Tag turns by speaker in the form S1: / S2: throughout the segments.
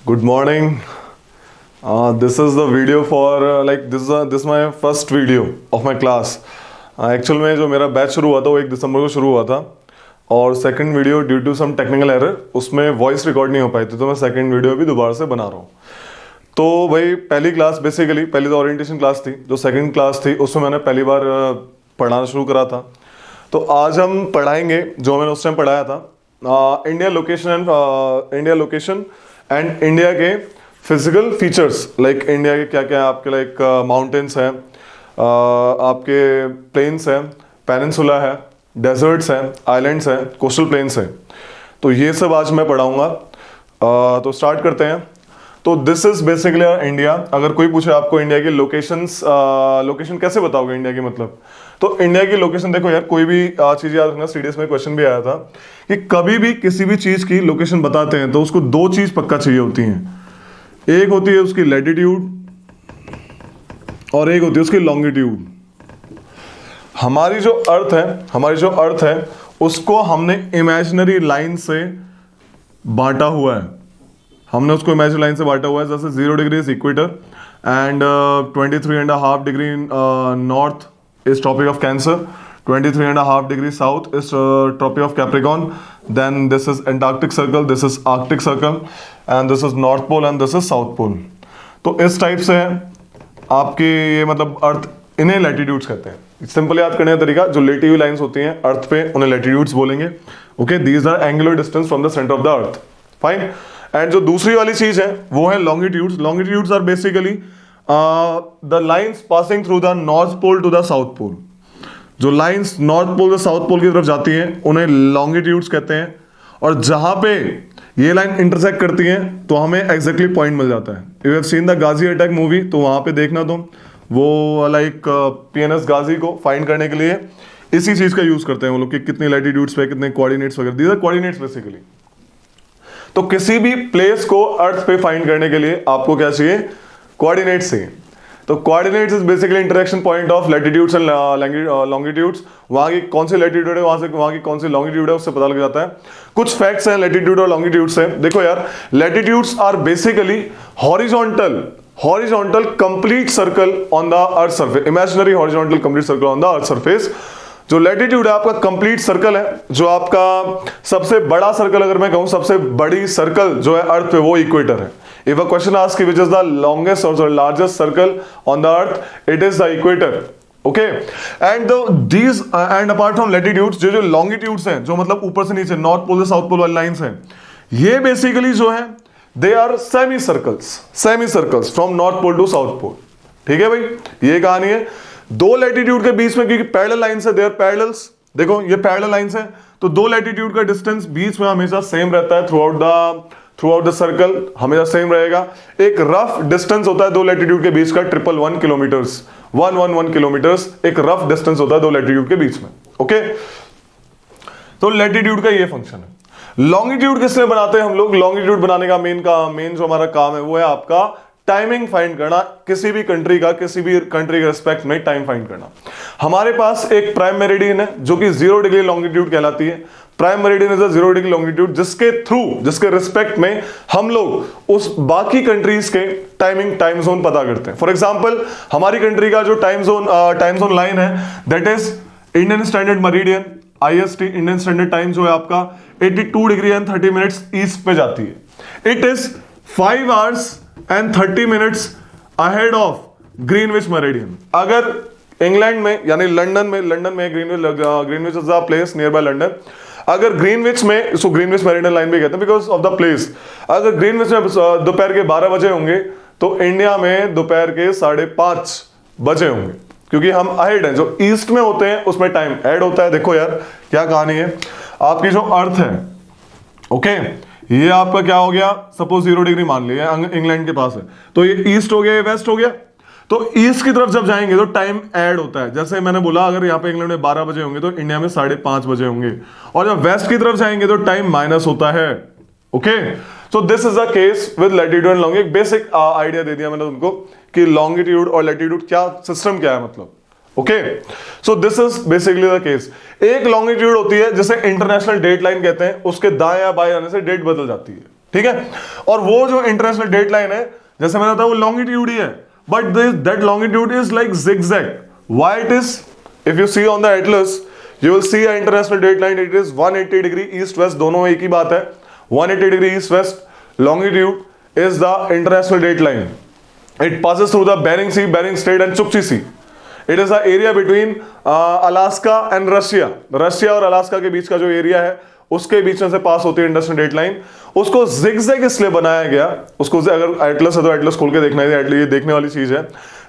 S1: Good morning. This is the video for this is my first video of my class. Actual में जो मेरा batch शुरू हुआ था वो 1 दिसंबर को शुरू हुआ था और second video due to some technical error उसमें वॉइस रिकॉर्ड नहीं हो पाई थी, तो मैं सेकंड वीडियो भी दोबारा से बना रहा हूँ। तो भाई पहली क्लास बेसिकली पहली तो ओरिएंटेशन क्लास थी, जो सेकंड क्लास थी उसमें मैंने पहली बार पढ़ाना शुरू करा था। तो आज हम पढ़ाएंगे जो मैंने उस टाइम पढ़ाया था, इंडिया लोकेशन एंड इंडिया के फिजिकल फीचर्स, लाइक इंडिया के क्या क्या आपके लाइक माउंटेन्स हैं, आपके प्लेन्स हैं, पेनिनसुला है, डेजर्ट्स हैं, आइलैंड्स हैं, कोस्टल प्लेन्स हैं। तो ये सब आज मैं पढ़ाऊंगा। तो स्टार्ट करते हैं। तो दिस इज बेसिकली इंडिया। अगर कोई पूछे आपको इंडिया की लोकेशन कैसे बताओगे इंडिया की, मतलब तो इंडिया की लोकेशन देखो यार, कोई भी चीज याद रखना, सीडीएस में क्वेश्चन भी आया था कि कभी भी किसी भी चीज की लोकेशन बताते हैं तो उसको 2 चीज पक्का चाहिए होती हैं। एक होती है उसकी लैटिट्यूड और एक होती है उसकी लॉन्गिट्यूड। हमारी जो अर्थ है उसको हमने इमेजिनरी लाइन से बांटा हुआ है। जैसे 0 degree is equator and 23.5 degree north is Tropic of Cancer, 23.5 degrees south is Tropic of Capricorn, then this is Antarctic Circle, this is Arctic Circle and this is North Pole and this is South Pole। तो इस type से आपके ये मतलब अर्थ, इन्हें latitudes कहते हैं। Simple याद करने का तरीका, जो लेटी हुई लाइंस होती हैं अर्थ पे उन्हें लैटिट्यूड्स बोलेंगे। Okay, these are angular distance from the centre of the earth. Fine. And जो दूसरी वाली चीज है वो है longitudes. Longitudes are basically the lines passing through the north pole to the south pole। जो लाइंस नॉर्थ पोल से south pole की तरफ जाती हैं उन्हें लॉन्गिट्यूड्स कहते हैं। और जहां पे ये लाइन इंटरसेक्ट करती हैं तो हमें एग्जैक्टली पॉइंट मिल जाता है। You have seen the Ghazi attack movie, तो वहां पे देखना तुम, वो लाइक पीएनएस गाजी को फाइंड करने के लिए इसी चीज का यूज करते हैं वो लोग कि कितने लैटिट्यूड्स पे कितने कोऑर्डिनेट्स वगैरह। These are coordinates basically. तो किसी भी प्लेस को अर्थ पे फाइंड करने के लिए आपको क्या चाहिए? कोऑर्डिनेट्स चाहिए। तो coordinates is basically interaction point of latitudes and longitudes. वहां की कौन सी लैटिट्यूड है वहां की कौन सी लॉन्गिट्यूड है उससे पता लग जाता है। कुछ फैक्ट्स हैं लैटिट्यूड और लॉन्गिट्यूड से। देखो यार, latitudes are basically horizontal complete circle on the earth surface, imaginary horizontal complete circle on the earth surface. जो लैटिट्यूड है आपका कंप्लीट सर्कल है, जो आपका सबसे बड़ा सर्कल, अगर मैं कहूं सबसे बड़ी सर्कल जो है अर्थ पे, वो इक्वेटर है। If a question asks which is the longest or the largest circle on the earth, it is the equator. Okay, and and apart from latitudes, जो longitudes हैं, जो मतलब ऊपर से नीचे नॉर्थ पोल से साउथ पोल वाली लाइंस हैं, ये बेसिकली जो है they are semi circles from north pole to south pole. ठीक है भाई, ये कहानी है। 2 लैटिट्यूड के बीच में, क्योंकि पैरेलल लाइंस है, दे आर पैरेलल्स। देखो ये पैरेलल लाइंस है, तो 2 लैटिट्यूड का डिस्टेंस बीच में हमेशा सेम रहता है थ्रू आउट द सर्कल, हमेशा सेम रहेगा। एक रफ डिस्टेंस होता है 2 लैटिट्यूड के बीच का 111 किलोमीटर्स, 111 किलोमीटर्स एक रफ डिस्टेंस होता है 2 लैटिट्यूड के बीच में। ओके, तो लैटिट्यूड का ये फंक्शन है। लॉन्गिट्यूड किसने बनाते हैं हम लोग? लॉन्गिट्यूड बनाने का मेन जो हमारा काम है वो है आपका टाइमिंग फाइंड करना। किसी भी कंट्री के रिस्पेक्ट में टाइम फाइंड करना। हमारे पास एक प्राइम मेरिडियन है जो कि 0 डिग्री लॉन्गिट्यूड कहलाती है। Prime meridian is a 0 degree longitude जिसके रिस्पेक्ट में हम लोग उस बाकी कंट्रीज के टाइम जोन पता करते हैं। फॉर एग्जांपल, हमारी कंट्री का जो टाइम जोन लाइन है that is Indian standard meridian, IST, Indian standard time जो है आपका 82 डिग्री एंड 30 मिनट्स ईस्ट पे जाती है। It is 5 hours and 30 minutes ahead of Greenwich meridian. अगर इंग्लैंड में यानी लंदन में Greenwich is the place near by London. अगर ग्रीनविच में, इसको ग्रीनविच मेरिडियन लाइन भी कहते हैं बिकॉज ऑफ द प्लेस। अगर ग्रीनविच में दोपहर के 12 बजे होंगे तो इंडिया में दोपहर के 5:30 बजे होंगे, क्योंकि हम अहेड हैं। जो ईस्ट में होते हैं उसमें टाइम ऐड होता है। देखो यार क्या कहानी है। आपकी जो अर्थ है, ओके, ये आपका क्या हो गया, सपोज 0 डिग्री मान लिया इंग्लैंड के पास है, तो ये ईस्ट हो गया, ये वेस्ट हो गया। तो ईस्ट की तरफ जब जाएंगे तो टाइम ऐड होता है। जैसे मैंने बोला, अगर यहाँ पे इंग्लैंड में 12 बजे होंगे तो इंडिया में 5:30 बजे होंगे। और जब वेस्ट की तरफ जाएंगे तो टाइम माइनस होता है। Okay, so this is the case with latitude and longitude. एक बेसिक आइडिया दे दिया मैंने तुमको कि लॉन्गिट्यूड और लैटिट्यूड क्या सिस्टम क्या है, मतलब। Okay, so this is basically the case. एक लॉन्गिट्यूड होती है जिसे इंटरनेशनल डेट लाइन कहते हैं, उसके दाएं या बाएं आने से डेट बदल जाती है। ठीक है। और वो जो इंटरनेशनल डेट लाइन है, जैसे मैंने बताया, वो लॉन्गिट्यूड ही है, but that longitude is like zigzag. Why it is? If you see on the atlas, you will see an international date line. It is 180 degree east west, दोनों एक ही बात है. 180 degree east west longitude is the international date line. It passes through the Bering Sea, Bering Strait and Chukchi Sea. It is the area between Alaska and Russia. Russia और Alaska के बीच का जो area है, उसके बीच में से पास होती है इंटरनेशनल डेट लाइन. उसको zigzag इसलिए बनाया गया, उसको अगर एटलस है तो एटलस खोल के देखना है, ये देखने वाली चीज है,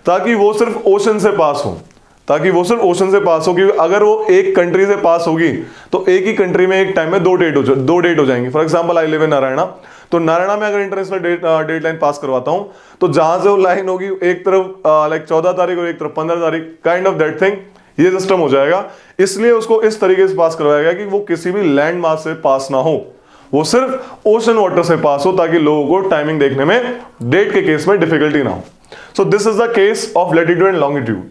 S1: ताकि वो सिर्फ ओशन से पास हो, ताकि वो सिर्फ ओशन से पास हो. क्योंकि अगर वो एक कंट्री से पास होगी तो एक ही कंट्री में एक टाइम में दो डेट हो जाएंगी. For example I live in Narayana, तो नारायणा में अगर इंटरनेशनल डेट लाइन पास करवाता हूं तो जहां से वो लाइन होगी, एक तरफ लाइक 14 तारीख और एक तरफ 15 तारीख, काइंड ऑफ दैट थिंग, ये सिस्टम हो जाएगा. इसलिए उसको इस तरीके से पास करवाया गया कि वो किसी भी लैंड मास से पास ना हो, वो सिर्फ ओशन वाटर से पास हो, ताकि लोगों को टाइमिंग देखने में डेट के केस में डिफिकल्टी ना हो. सो this is the case of latitude and longitude.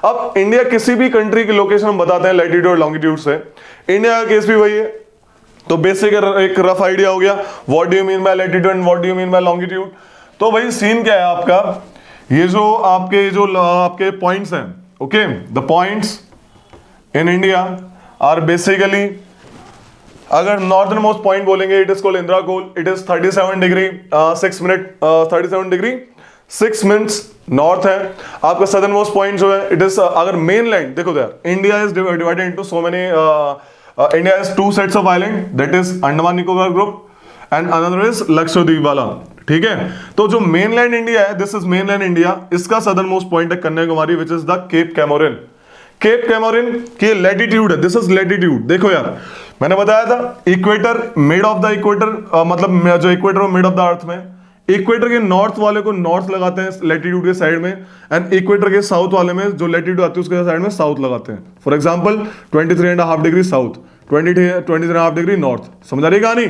S1: अब इंडिया किसी भी कंट्री की लोकेशन हम बताते हैं लैटिट्यूड और लॉन्गिट्यूड से. इंडिया का केस भी वही है. तो बेसिक एक रफ आइडिया हो गया, what do you mean by latitude and what do you mean by longitude. तो भाई सीन क्या है आपका, ये जो आपके पॉइंट्स हैं, okay, the points in India are basically, अगर नॉर्दर्न मोस्ट पॉइंट बोलेंगे, it is called Indira Col. It is 37 degree 6 minute 37 degree 6 minutes north है. आपका सदर्न मोस्ट पॉइंट जो है, इट इज, अगर मेन लैंड देखो यार, India is divided into so many, India is 2 sets of island, that is Andaman Nicobar group and another is Lakshadweep वाला. ठीक है, तो जो मेन लैंड इंडिया है, this is mainland India, इसका सदर्न मोस्ट पॉइंट है Kanyakumari, which is the Cape Comorin. Cape Comorin की latitude है, दिस इज लैटिट्यूड. देखो यार, मैंने बताया था equator, mid of the equator, मतलब जो equator mid of the earth में, इक्वेटर के नॉर्थ वाले को नॉर्थ लगाते हैं लैटिट्यूड के साइड में, एंड इक्वेटर के साउथ वाले में जो लैटिट्यूड आती है उसके साइड में साउथ लगाते हैं. For example 23.5 degree south, 23.5 degree north. समझ आ रही कहानी?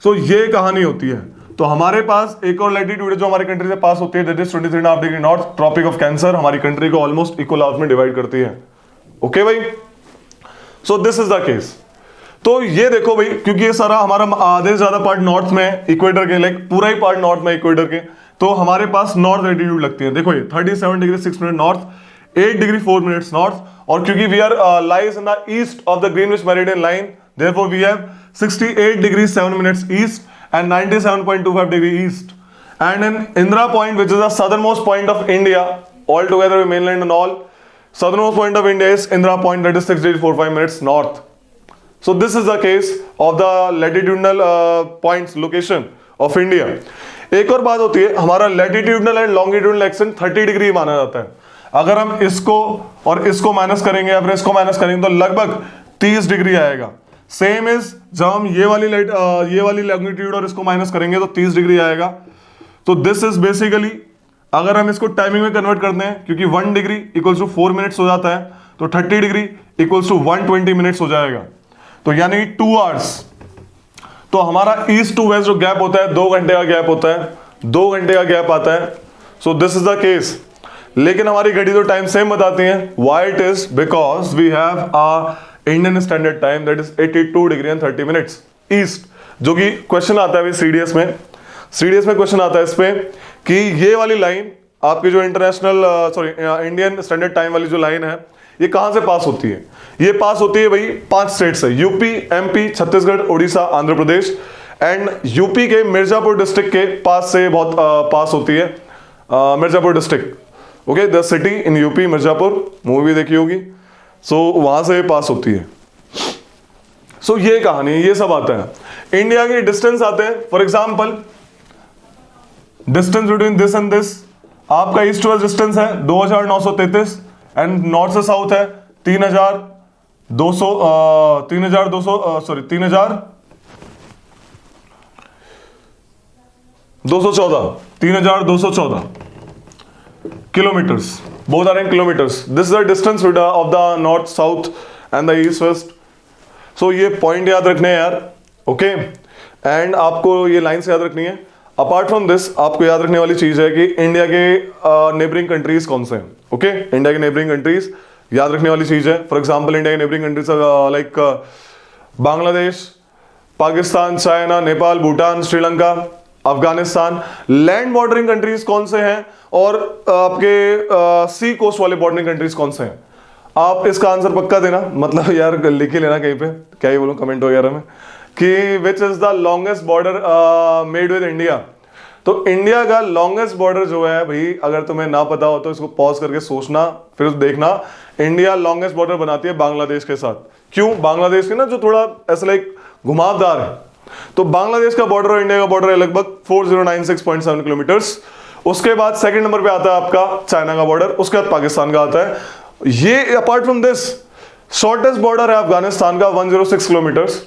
S1: सो ये कहानी होती है. तो हमारे पास एक और लैटिट्यूड है जो हमारी कंट्री से पास होती है, that is 23.5 degree north. Tropic of cancer हमारी कंट्री को ऑलमोस्ट इक्वल हाफ में डिवाइड करती है. ओके भाई, so this is the case. तो ये देखो भाई, क्योंकि ये सारा हमारा आधे से ज्यादा पार्ट नॉर्थ में है इक्वेटर के, लाइक पूरा ही पार्ट नॉर्थ में इक्वेटर के, तो हमारे पास नॉर्थ लैटिट्यूड लगती है. देखो ये 37 degree 6 minute north, 8 degree 4 minutes north. और क्योंकि we are lies in the east of the Greenwich meridian line, therefore we have 68 degree 7 minutes east and 97.25 degree east. And in Indira Point, which is the southernmost point of India, all together with mainland and all, southernmost point of India is Indira Point, that is 6.45 minutes north. So this is the case of the latitudinal points location of India. एक और बात होती है, हमारा latitudinal and longitudinal accent 30 degree माना जाता है. अगर हम इसको और इसको माइनस करेंगे या फिर इसको माइनस करेंगे तो लगभग 30 डिग्री आएगा. सेम इज जब हम ये वाली लॉन्गिट्यूड और इसको माइनस करेंगे तो 30 डिग्री आएगा. तो दिस इज बेसिकली, अगर हम इसको टाइमिंग में कन्वर्ट करते हैं, क्योंकि 1 डिग्री इक्वल्स टू 4 मिनट्स हो जाता है, तो 30 डिग्री इक्वल्स टू 120 मिनट्स हो जाएगा. तो यानी 2 आवर्स. तो हमारा ईस्ट टू वेस्ट जो गैप होता है 2 घंटे का गैप होता है, 2 घंटे का गैप आता है. So this is the case. लेकिन हमारी घड़ी तो टाइम सेम बताती है. Why it is? Because we have a Indian standard time, that is 82 degree and 30 minutes east. जो कि क्वेश्चन आता है सीडीएस में क्वेश्चन आता है इस पे कि ये वाली लाइन आपकी जो इंटरनेशनल इंडियन स्टैंडर्ड टाइम वाली जो लाइन है, ये कहां से पास होती है? ये पास होती है भाई 5 स्टेट से, UP, MP, Chhattisgarh, Orissa, Andhra Pradesh. And UP के मिर्जापुर डिस्ट्रिक्ट के पास से बहुत पास होती है, Mirzapur district. Okay, the city in UP, Mirzapur, movie देखी होगी. सो वहां से पास होती है. सो ये कहानी, ये सब आता है. इंडिया के डिस्टेंस आते हैं. For example distance between this and this, आपका ईस्ट टू वेस्ट डिस्टेंस है 2933 एंड नॉर्थ से साउथ है 3214 kilometers. Both are in kilometers. This is the distance of the north, south and the east, west. So ये point याद रखने हैं यार. Okay, and आपको ये लाइन्स याद रखनी है. अपार्ट फ्रॉम दिस आपको याद रखने वाली चीज है कि इंडिया के नेबरिंग कंट्रीज कौन से हैं. ओके, इंडिया के नेबरिंग कंट्रीज याद रखने वाली चीज है. फॉर एग्जांपल इंडिया के neighbouring countries like Bangladesh, Pakistan, China, Nepal, Bhutan, Sri Lanka, Afghanistan. Land bordering countries कौन से हैं और आपके सी कोस्ट वाले बॉर्डरिंग कंट्रीज कौन से हैं? आप इसका आंसर पक्का देना, मतलब यार लिख ही लेना कहीं पे, क्या ही बोलूं कमेंट वगैरह में, कि विच is the longest border made with India. तो इंडिया का लॉन्गेस्ट बॉर्डर जो है भाई, अगर तुम्हें ना पता हो तो इसको पॉज करके सोचना, फिर देखना। इंडिया लॉन्गेस्ट बॉर्डर बनाती है बांग्लादेश के साथ। क्यों? बांग्लादेश के ना जो थोड़ा ऐसा लाइक घुमावदार है, तो बांग्लादेश का बॉर्डर और इंडिया का बॉर्डर है लगभग 4096.7 किलोमीटर्स। उसके बाद सेकंड नंबर पे आता है आपका चाइना का बॉर्डर, उसके बाद पाकिस्तान का आता है। ये apart from this shortest border है अफगानिस्तान का 106 किलोमीटर्स।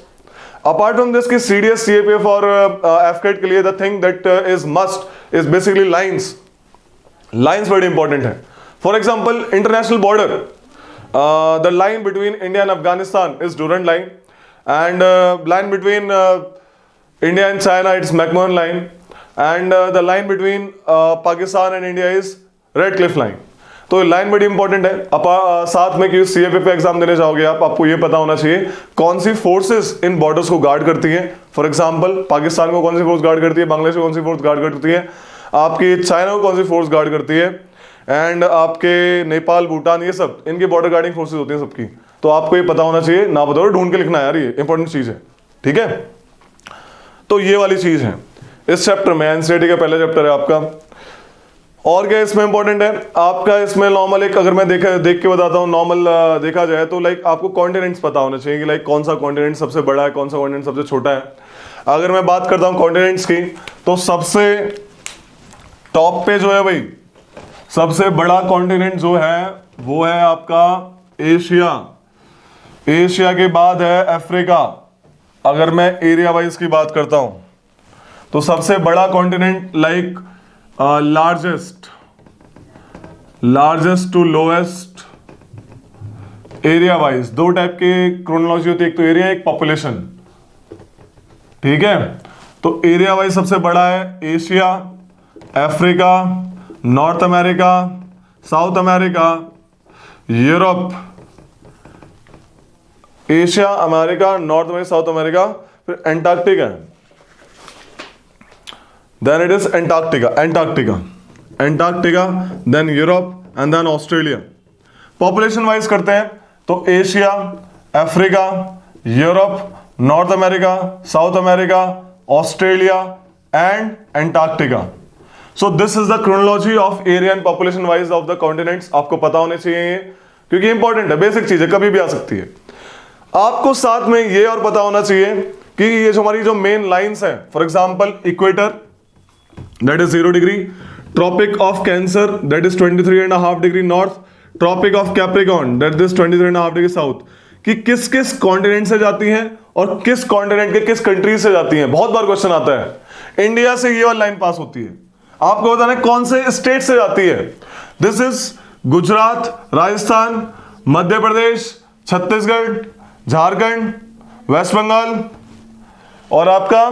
S1: अपार्ट फ्रॉम दिस की सीडीएस, सीएपीएफ और एफकेट के लिए the thing that is must is basically lines. Lines बड़ी इंपॉर्टेंट है। For example international border, the line between India and Afghanistan is Durand line, and line between India and China it's McMahon line, and the line between Pakistan and India is Red Cliff line। तो line बड़ी important है। साथ में कि CFA पे exam देने जाओगे आप, आपको ये पता होना चाहिए कौन सी फोर्सेस इन बॉर्डर्स को गार्ड करती हैं। फॉर एग्जांपल पाकिस्तान को कौन सी फोर्स गार्ड करती है, बांग्लादेश को कौन सी फोर्स गार्ड करती है, आपकी चाइना को कौन सी फोर्स गार्ड करती है, एंड आपके नेपाल, भूटान, ये सब इनकी बॉर्डर गार्डिंग फोर्सेस होती हैं सबकी। तो आपको ये पता होना चाहिए, ना पता हो ढूंढ के लिखना यार, ये इंपॉर्टेंट चीज है, ठीक है। तो ये वाली चीज है इस चैप्टर में, एनसीईआरटी का पहला चैप्टर है आपका। और क्या इसमें इंपॉर्टेंट है आपका? इसमें नॉर्मल एक, अगर मैं देख के बताता हूँ, नॉर्मल देखा जाए तो लाइक आपको कॉन्टिनेंट्स पता होना चाहिए कि लाइक कौन सा कॉन्टिनेंट सबसे बड़ा है, कौन सा कॉन्टिनेंट सबसे छोटा है। अगर मैं बात करता हूँ कॉन्टिनेंट्स की, तो सबसे टॉप पे जो है भाई, सबसे बड़ा कॉन्टिनेंट जो है वो है आपका एशिया। एशिया के बाद है अफ्रीका। अगर मैं एरिया वाइज की बात करता हूं तो सबसे बड़ा continent like largest to lowest area wise, दो टाइप के क्रोनोलॉजी होती है, एक तो एरिया, एक पॉपुलेशन, ठीक है। तो एरिया वाइज सबसे बड़ा है Asia, Africa, North America, South America, Europe, Asia, America, North America, South America, फिर एंटार्क्टिका है, then it is Antarctica, then Europe and then Australia. Population wise करते हैं तो Asia, Africa, Europe, North America, South America, Australia and Antarctica. So this is the chronology of area and population wise of the continents. आपको पता होने चाहिए क्योंकि important है, basic चीज है, कभी भी आ सकती है। आपको साथ में ये और पता होना चाहिए कि ये जो हमारी जो मेन लाइंस हैं, for example equator that is 0 degree, tropic of cancer that is 23.5 degree north, tropic of capricorn that is 23.5 degree south, कि किस किस कॉन्टिनेंट से जाती हैं और किस कॉन्टिनेंट के किस कंट्री से जाती हैं। बहुत बार क्वेश्चन आता है। इंडिया से ये वाली लाइन पास होती है, आपको बताना है कौन से स्टेट से जाती है। This is Gujarat, Rajasthan, Madhya Pradesh, Chhattisgarh, Jharkhand, West Bengal और आपका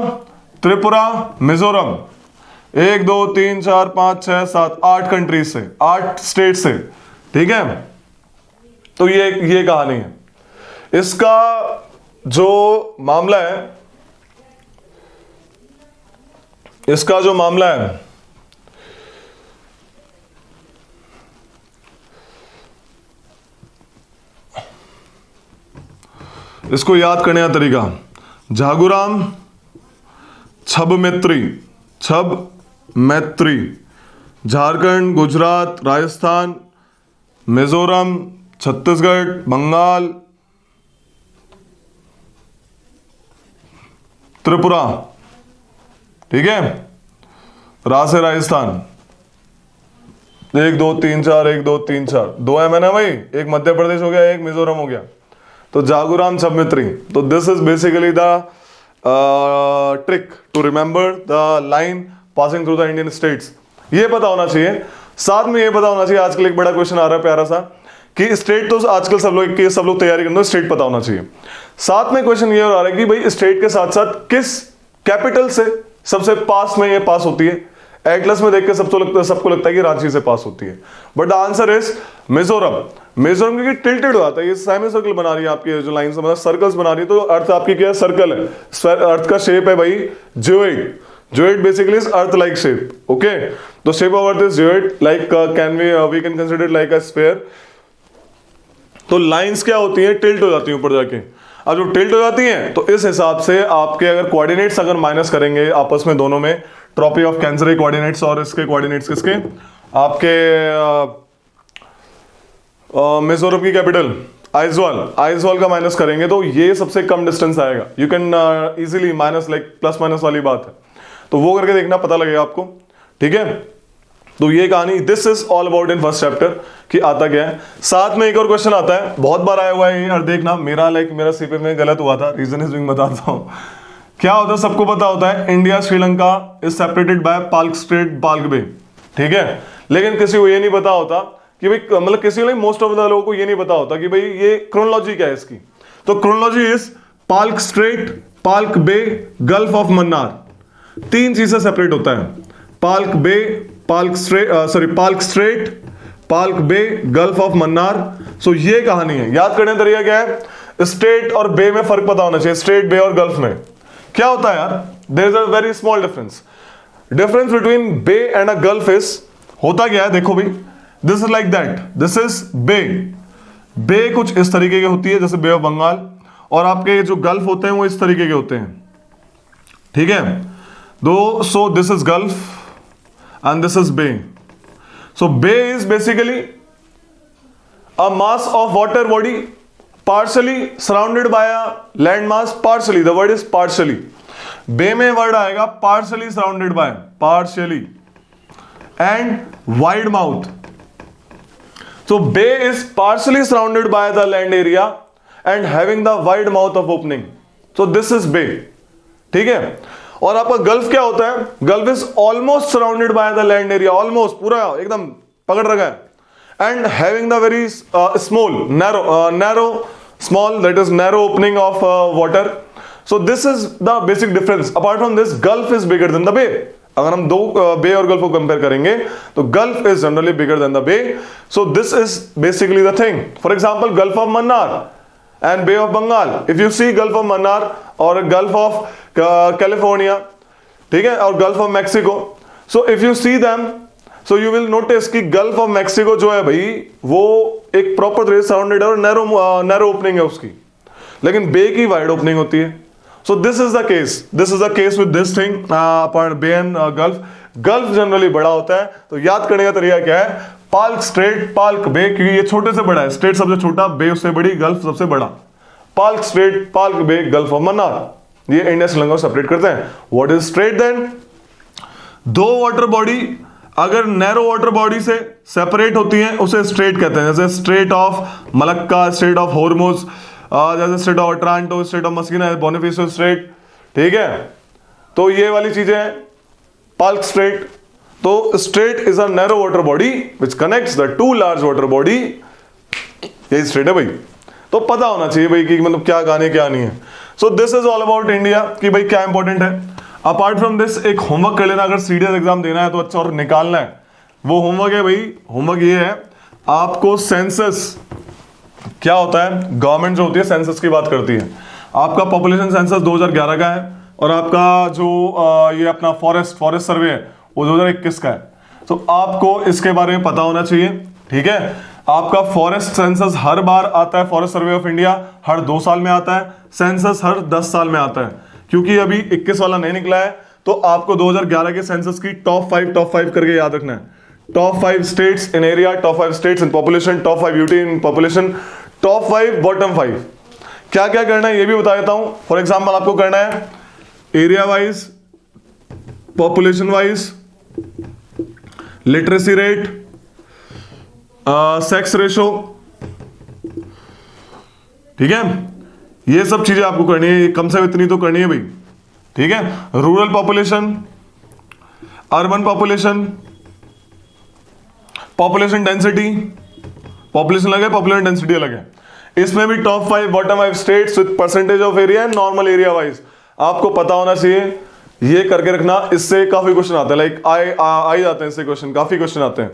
S1: त्रिपुरा, मिजोरम। 1 2 3 4 5 6 7 8 कंट्रीज से, 8 स्टेट से, ठीक है। तो ये कहानी है। इसका जो मामला है, इसको याद करने का तरीका, झागुराम छब मैत्री, झारखंड, गुजरात, राजस्थान, मिजोरम, छत्तीसगढ़, बंगाल, त्रिपुरा, ठीक है, रा से राजस्थान। 1 2 3 4 1 2 3 4 2 है मैंने भाई, एक मध्य प्रदेश हो गया, एक मिजोरम हो गया। तो जागुराम छबमित्री। तो this is basically the trick to remember the line passing through the Indian states. ये पता होना चाहिए। साथ में ये पता होना चाहिए, आजकल एक बड़ा क्वेश्चन आ रहा है प्यारा सा, कि स्टेट तो आजकल सब लोग तैयारी करते हैं, स्टेट पता होना चाहिए। साथ में क्वेश्चन ये आ रहा है कि भाई स्टेट के साथ साथ किस कैपिटल से सबसे पास में ये पास होती है। एटलस में देख के सबको लगता है कि रांची से पास होती है, but the answer is Mizoram. Mizoram की टिल्टेड हो जाता है, ये सेमी सर्कल बना रही है आपकी जो लाइन, मतलब सर्कल्स बना रही है, तो अर्थ आपकी क्या है, सर्कल है। अर्थ का शेप है भाई geoid, geoid basically is earth like shape, okay. तो shape of earth is geoid, like can we can consider like a sphere. तो लाइंस क्या होती है, टिल्ट हो जाती है ऊपर जाके। अब जो टिल्ट हो जाती हैं तो इस हिसाब से आपके अगर कोऑर्डिनेट्स अगर माइनस करेंगे आपस में दोनों में, ट्रॉपी ऑफ कैंसर के कोऑर्डिनेट्स और इसके कोऑर्डिनेट्स किसके, आपके मिजोरम की कैपिटल आइजवाल, आइजवाल का माइनस करेंगे तो ये सबसे कम डिस्टेंस आएगा। You can easily minus, like plus minus वाली बात है, तो वो करके देखना, पता लगेगा आपको, ठीक है। तो ये कहानी, this is all about in first chapter कि आता क्या है। साथ में एक और क्वेश्चन आता है, बहुत बार आया हुआ है, और देखना मेरा सीपे में गलत हुआ था, रीजन इज बिंग बताता हूं। क्या होता है, सबको पता होता है, India Sri Lanka is separated by Palk Strait, Palk Bay, ठीक है। लेकिन किसी को ये नहीं पता होता कि भाई, मतलब किसी को, मोस्ट ऑफ द लोगों को ये नहीं पता होता कि भाई ये क्रोनोलॉजी क्या है इसकी। तो chronology is Palk Strait, Palk Bay, Gulf of Mannar, तीन चीजें सेपरेट होता है, Palk Bay, Palk Strait, Palk Bay, Gulf of Mannar. So ये कहानी है। याद करने का तरीका क्या है, स्ट्रेट और बे में फर्क पता होना चाहिए, स्ट्रेट, बे और गल्फ में क्या होता है यार, there is a very small difference between bay and a gulf is, होता क्या है देखो भाई, this is like that, this is bay, bay कुछ इस तरीके की होती है जैसे बे ऑफ बंगाल, और आपके जो गल्फ होते हैं वो इस तरीके के होते हैं, ठीक है। दो, सो this is gulf and this is bay. So bay is basically a mass of water body partially surrounded by a land mass, partially, the word is partially. bay में word आएगा partially surrounded by, partially, and wide mouth. So bay is partially surrounded by the land area and having the wide mouth of opening. So this is bay, ठीक है। और आपका gulf क्या होता है, gulf is almost surrounded by the land area, almost पूरा एकदम पकड़ रखा है, and having the very small narrow small, that is narrow opening of water. So this is the basic difference. Apart from this gulf is bigger than the bay. अगर हम दो बे और gulf को कंपेयर करेंगे तो gulf is generally bigger than the bay. So this is basically the thing. For example gulf of Mannar and Bay of Bengal, if you see Gulf of Mannar or Gulf of California, ठीक है, और Gulf of Mexico, so if you see them, so you will notice कि Gulf of Mexico जो है भाई वो एक proper तरह से सराउंडेड है और नैरो ओपनिंग है उसकी, लेकिन बे की वाइड ओपनिंग होती है। So this is the case with this thing, bay and gulf. Gulf generally बड़ा होता है, तो याद करने का तरीका क्या है, पाल्क स्ट्रेट, पाल्क बे, क्योंकि ये छोटे से बड़ा है, स्ट्रेट सबसे छोटा, बे उससे बड़ी, गल्फ सबसे बड़ा। Palk Strait, Palk Bay, Gulf of Mannar, ये इंडिया श्रीलंका को सेपरेट करते हैं। व्हाट इज स्ट्रेट देन, दो वाटर बॉडी अगर नैरो वाटर बॉडी से सेपरेट होती हैं उसे स्ट्रेट कहते हैं, जैसे Strait of Malacca, Strait of Hormuz, जैसे Strait of Otranto, Strait of Messina, Bonifacio Strait, ठीक है। तो ये वाली चीजें हैं पाल्क स्ट्रेट। तो strait is a narrow water body which connects the two large water body, यही स्ट्रेट है भाई। तो पता होना चाहिए भाई कि मतलब क्या गाने क्या नहीं है। So this is all about India कि भाई क्या इंपॉर्टेंट है। अपार्ट फ्रॉम दिस एक होमवर्क कर लेना, अगर सीडीएस एग्जाम देना है तो अच्छा और निकालना है, वो होमवर्क है भाई। होमवर्क ये है, आपको सेंसस क्या होता है, गवर्नमेंट जो होती है सेंसस की बात करती है। आपका पॉपुलेशन सेंसस 2011 का है और आपका जो ये अपना फॉरेस्ट सर्वे है वो 2021 का है। तो आपको इसके बारे में पता होना चाहिए, ठीक है। आपका फॉरेस्ट सेंसस हर बार आता है, फॉरेस्ट सर्वे ऑफ इंडिया हर 2 साल में आता है, सेंसस हर 10 साल में आता है। क्योंकि अभी 21 वाला नहीं निकला है तो आपको 2011 के सेंसस की टॉप 5 करके याद रखना है। Top 5 states in area, top 5 states in population, top 5 UT in population, top 5 bottom 5। क्या क्या करना है ये भी बता देता हूं। फॉर एग्जाम्पल आपको करना है area wise, population wise, literacy rate, sex ratio, ठीक है। ये सब चीजें आपको करनी है, कम से कम इतनी तो करनी है भाई, ठीक है। Rural population, urban population, population density, population अलग है, पॉपुलेशन डेंसिटी अलग है। इसमें भी top 5 bottom 5 states with percentage of area and normal area wise आपको पता होना चाहिए। ये करके रखना, इससे काफी क्वेश्चन आते हैं, लाइक आई जाते हैं इससे क्वेश्चन, काफी क्वेश्चन आते हैं.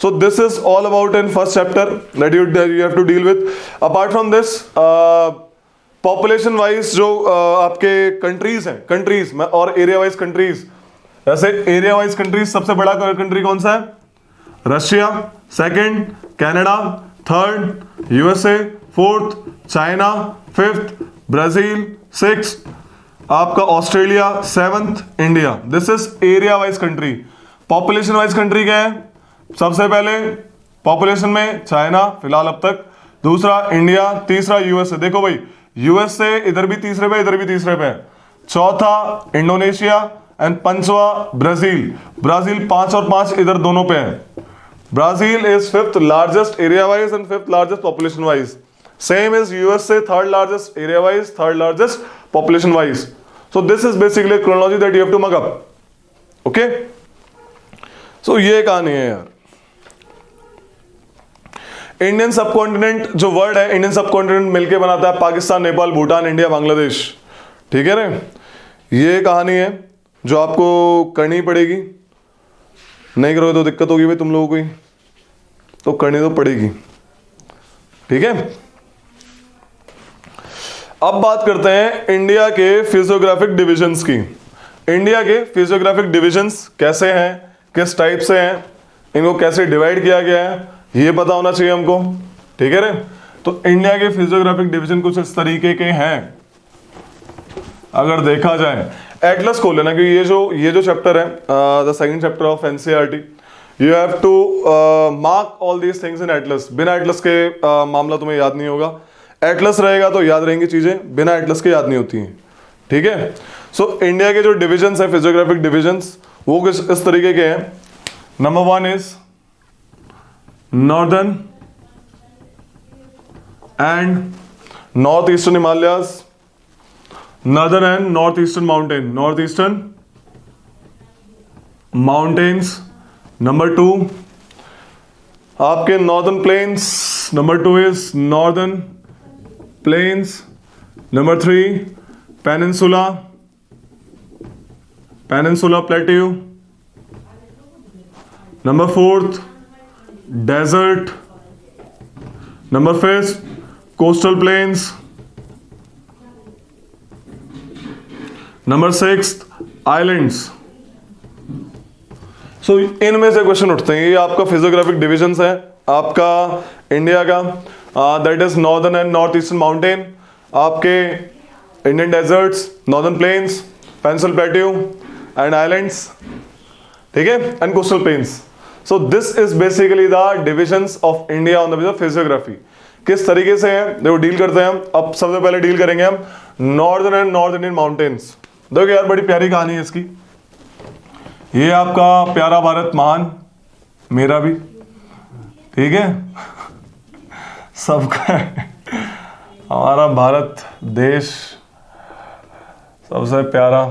S1: So this is all about in first chapter that you have to deal with. Apart from this population wise जो आपके कंट्रीज हैं, कंट्रीज और एरिया वाइज कंट्रीज, जैसे एरिया वाइज कंट्रीज सबसे बड़ा कंट्री कौन सा है? Russia, second Canada, third USA, fourth China, fifth Brazil, sixth आपका Australia, seventh India. This is area wise country. Population wise country क्या है? सबसे पहले पॉपुलेशन में चाइना फिलहाल अब तक, दूसरा इंडिया, तीसरा यूएसए. देखो भाई यूएसए इधर भी तीसरे पे, इधर भी तीसरे पे, चौथा इंडोनेशिया एंड पंचवा ब्राजील. ब्राजील 5 और 5 इधर दोनों पे है. Brazil is fifth largest area wise and fifth largest population wise. Same is USA, third largest area wise, third largest population wise. So this is basically a chronology that you have to mug up. Okay? So ये कहानी है यार. Indian subcontinent जो word है, Indian subcontinent मिलके बनाता है Pakistan, Nepal, Bhutan, India, Bangladesh. ठीक है रे? ये कहानी है जो आपको करनी पड़ेगी. नहीं करोगे तो दिक्कत होगी भाई तुम लोगों को ही, तो करनी तो पड़ेगी. ठीक है? अब बात करते हैं इंडिया के फिजियोग्राफिक डिविजन्स की. इंडिया के फिजियोग्राफिक डिविजन्स कैसे हैं, किस टाइप से हैं, इनको कैसे डिवाइड किया गया है, ये पता होना चाहिए हमको. ठीक है रे? तो इंडिया के फिजियोग्राफिक डिवीजन कुछ इस तरीके के हैं. अगर देखा जाए, एटलस खोल लेना, क्योंकि ये जो चैप्टर है, the second chapter of NCERT, you have to mark all these things in atlas. बिना एटलस के मामला तुम्हें याद नहीं होगा. एटलस रहेगा तो याद रहेंगी चीजें, बिना एटलस के याद नहीं होती हैं. ठीक है? सो इंडिया के जो डिविजन्स है, फिजियोग्राफिक डिविजन्स, वो कुछ इस तरीके के हैं. Number 1 is northern and north eastern Himalayas, northern and north eastern mountain, north eastern mountains. Number 2 आपके northern plains, number 2 is northern plains. Number 3 peninsula, peninsula plateau. Number 4 desert. Number 5 coastal plains. Number 6 islands. So इनमें से question उठते हैं. ये आपका physiographic divisions है आपका India का. That is northern and north eastern mountain, आपके Indian deserts, northern plains, peninsula plateau and islands. ठीक है? And coastal plains. So this is basically the divisions of India on the basis of physiography. किस तरीके से है देखो, deal करते हैं हम. अब सबसे पहले डील करेंगे हम northern and north Indian mountains. देखो यार बड़ी प्यारी कहानी है इसकी. ये आपका प्यारा भारत महान, मेरा भी. ठीक है? सबका हमारा भारत देश सबसे प्यारा.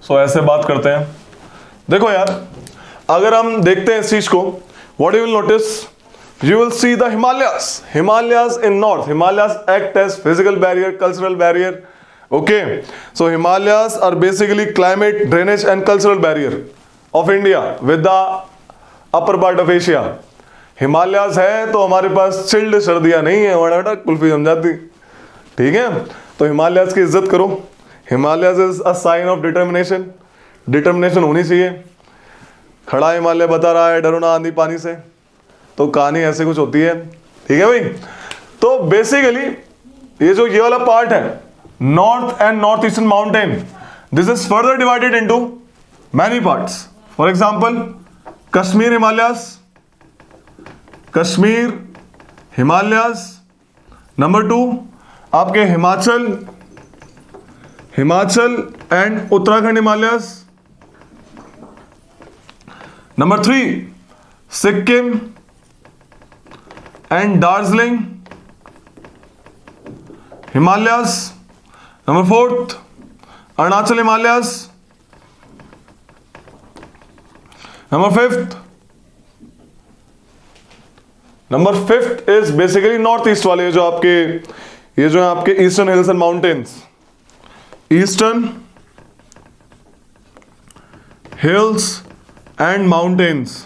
S1: सो ऐसे बात करते हैं. देखो यार, अगर हम देखते हैं इस चीज को, what you will notice, you will see the Himalayas in north. Himalayas act as physical barrier, cultural barrier. Okay, so Himalayas are basically climate, drainage and cultural barrier of India with the upper part of Asia. Himalayas है तो हमारे पास chilled सर्दियां नहीं है, हमारा बेटा कुल्फी समझाती. ठीक है? तो Himalayas की इज्जत करो. Himalayas is a sign of determination. Determination होनी चाहिए. खड़ा हिमालय बता रहा है डरो ना आंधी पानी से, तो कहानी ऐसे कुछ होती है. ठीक है भाई? तो बेसिकली ये वाला पार्ट है north and north eastern mountain, this is further divided into many parts. For example Kashmir Himalayas, Kashmir Himalayas. Number 2 आपके Himachal and Uttarakhand Himalayas. Number 3 Sikkim and Darjeeling Himalayas. Number 4 Arunachal Himalayas. Number 5 number 5th is basically north east वाले, जो आपके ये जो है आपके eastern hills and mountains, eastern hills and mountains.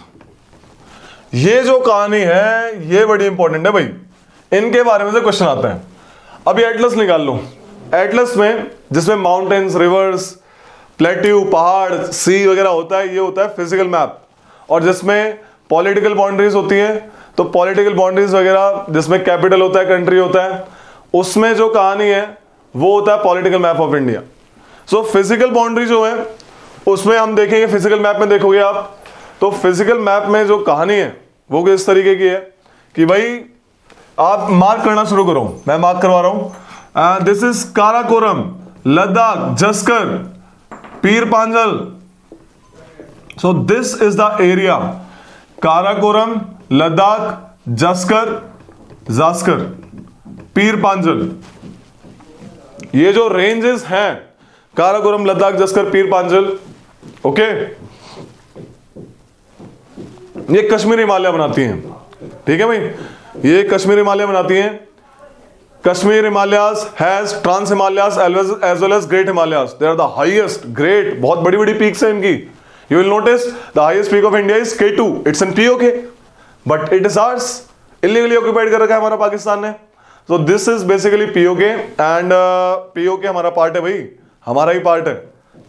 S1: ये जो कहानी है ये बड़ी इंपॉर्टेंट है भाई, इनके बारे में से क्वेश्चन आता है। अभी एटलस निकाल लो, एटलस में जिसमें माउंटेन्स, रिवर्स, प्लेट्यू, पहाड़, सी वगैरह होता है, ये होता है फिजिकल मैप। और जिसमें पॉलिटिकल बाउंड्रीज होती है, तो पॉलिटिकल बाउंड्रीज वगैरह जिसमें कैपिटल होता है, कंट्री होता है, उसमें जो कहानी है वो होता है political map of India. So physical boundary जो है उसमें हम देखेंगे, फिजिकल मैप में देखोगे आप, तो फिजिकल मैप में जो कहानी है वो किस तरीके की है कि भाई आप मार्क करना शुरू करो, मैं मार्क करवा रहा हूं। This is Karakoram, Ladakh, Zanskar, Pir Panjal. So this is the area, Karakoram, Ladakh, Zanskar, Zanskar, Pir Panjal. ये जो रेंजेस हैं, काराकोरम, लद्दाख, जस्कर, पीर पांजल, ओके, ये कश्मीर हिमालय बनाती हैं। ठीक है भाई, ये कश्मीर हिमालय बनाती हैं। Kashmir Himalayas has trans Himalayas as well as great Himalayas. They are the highest, great, बहुत बड़ी बड़ी पीक्स हैं इनकी। You will notice the highest peak of India is K2, it's in POK, but it is ours, illegally occupied कर रखा है हमारा पाकिस्तान ने। So this is basically POK and POK हमारा पार्ट है भाई, हमारा ही पार्ट है।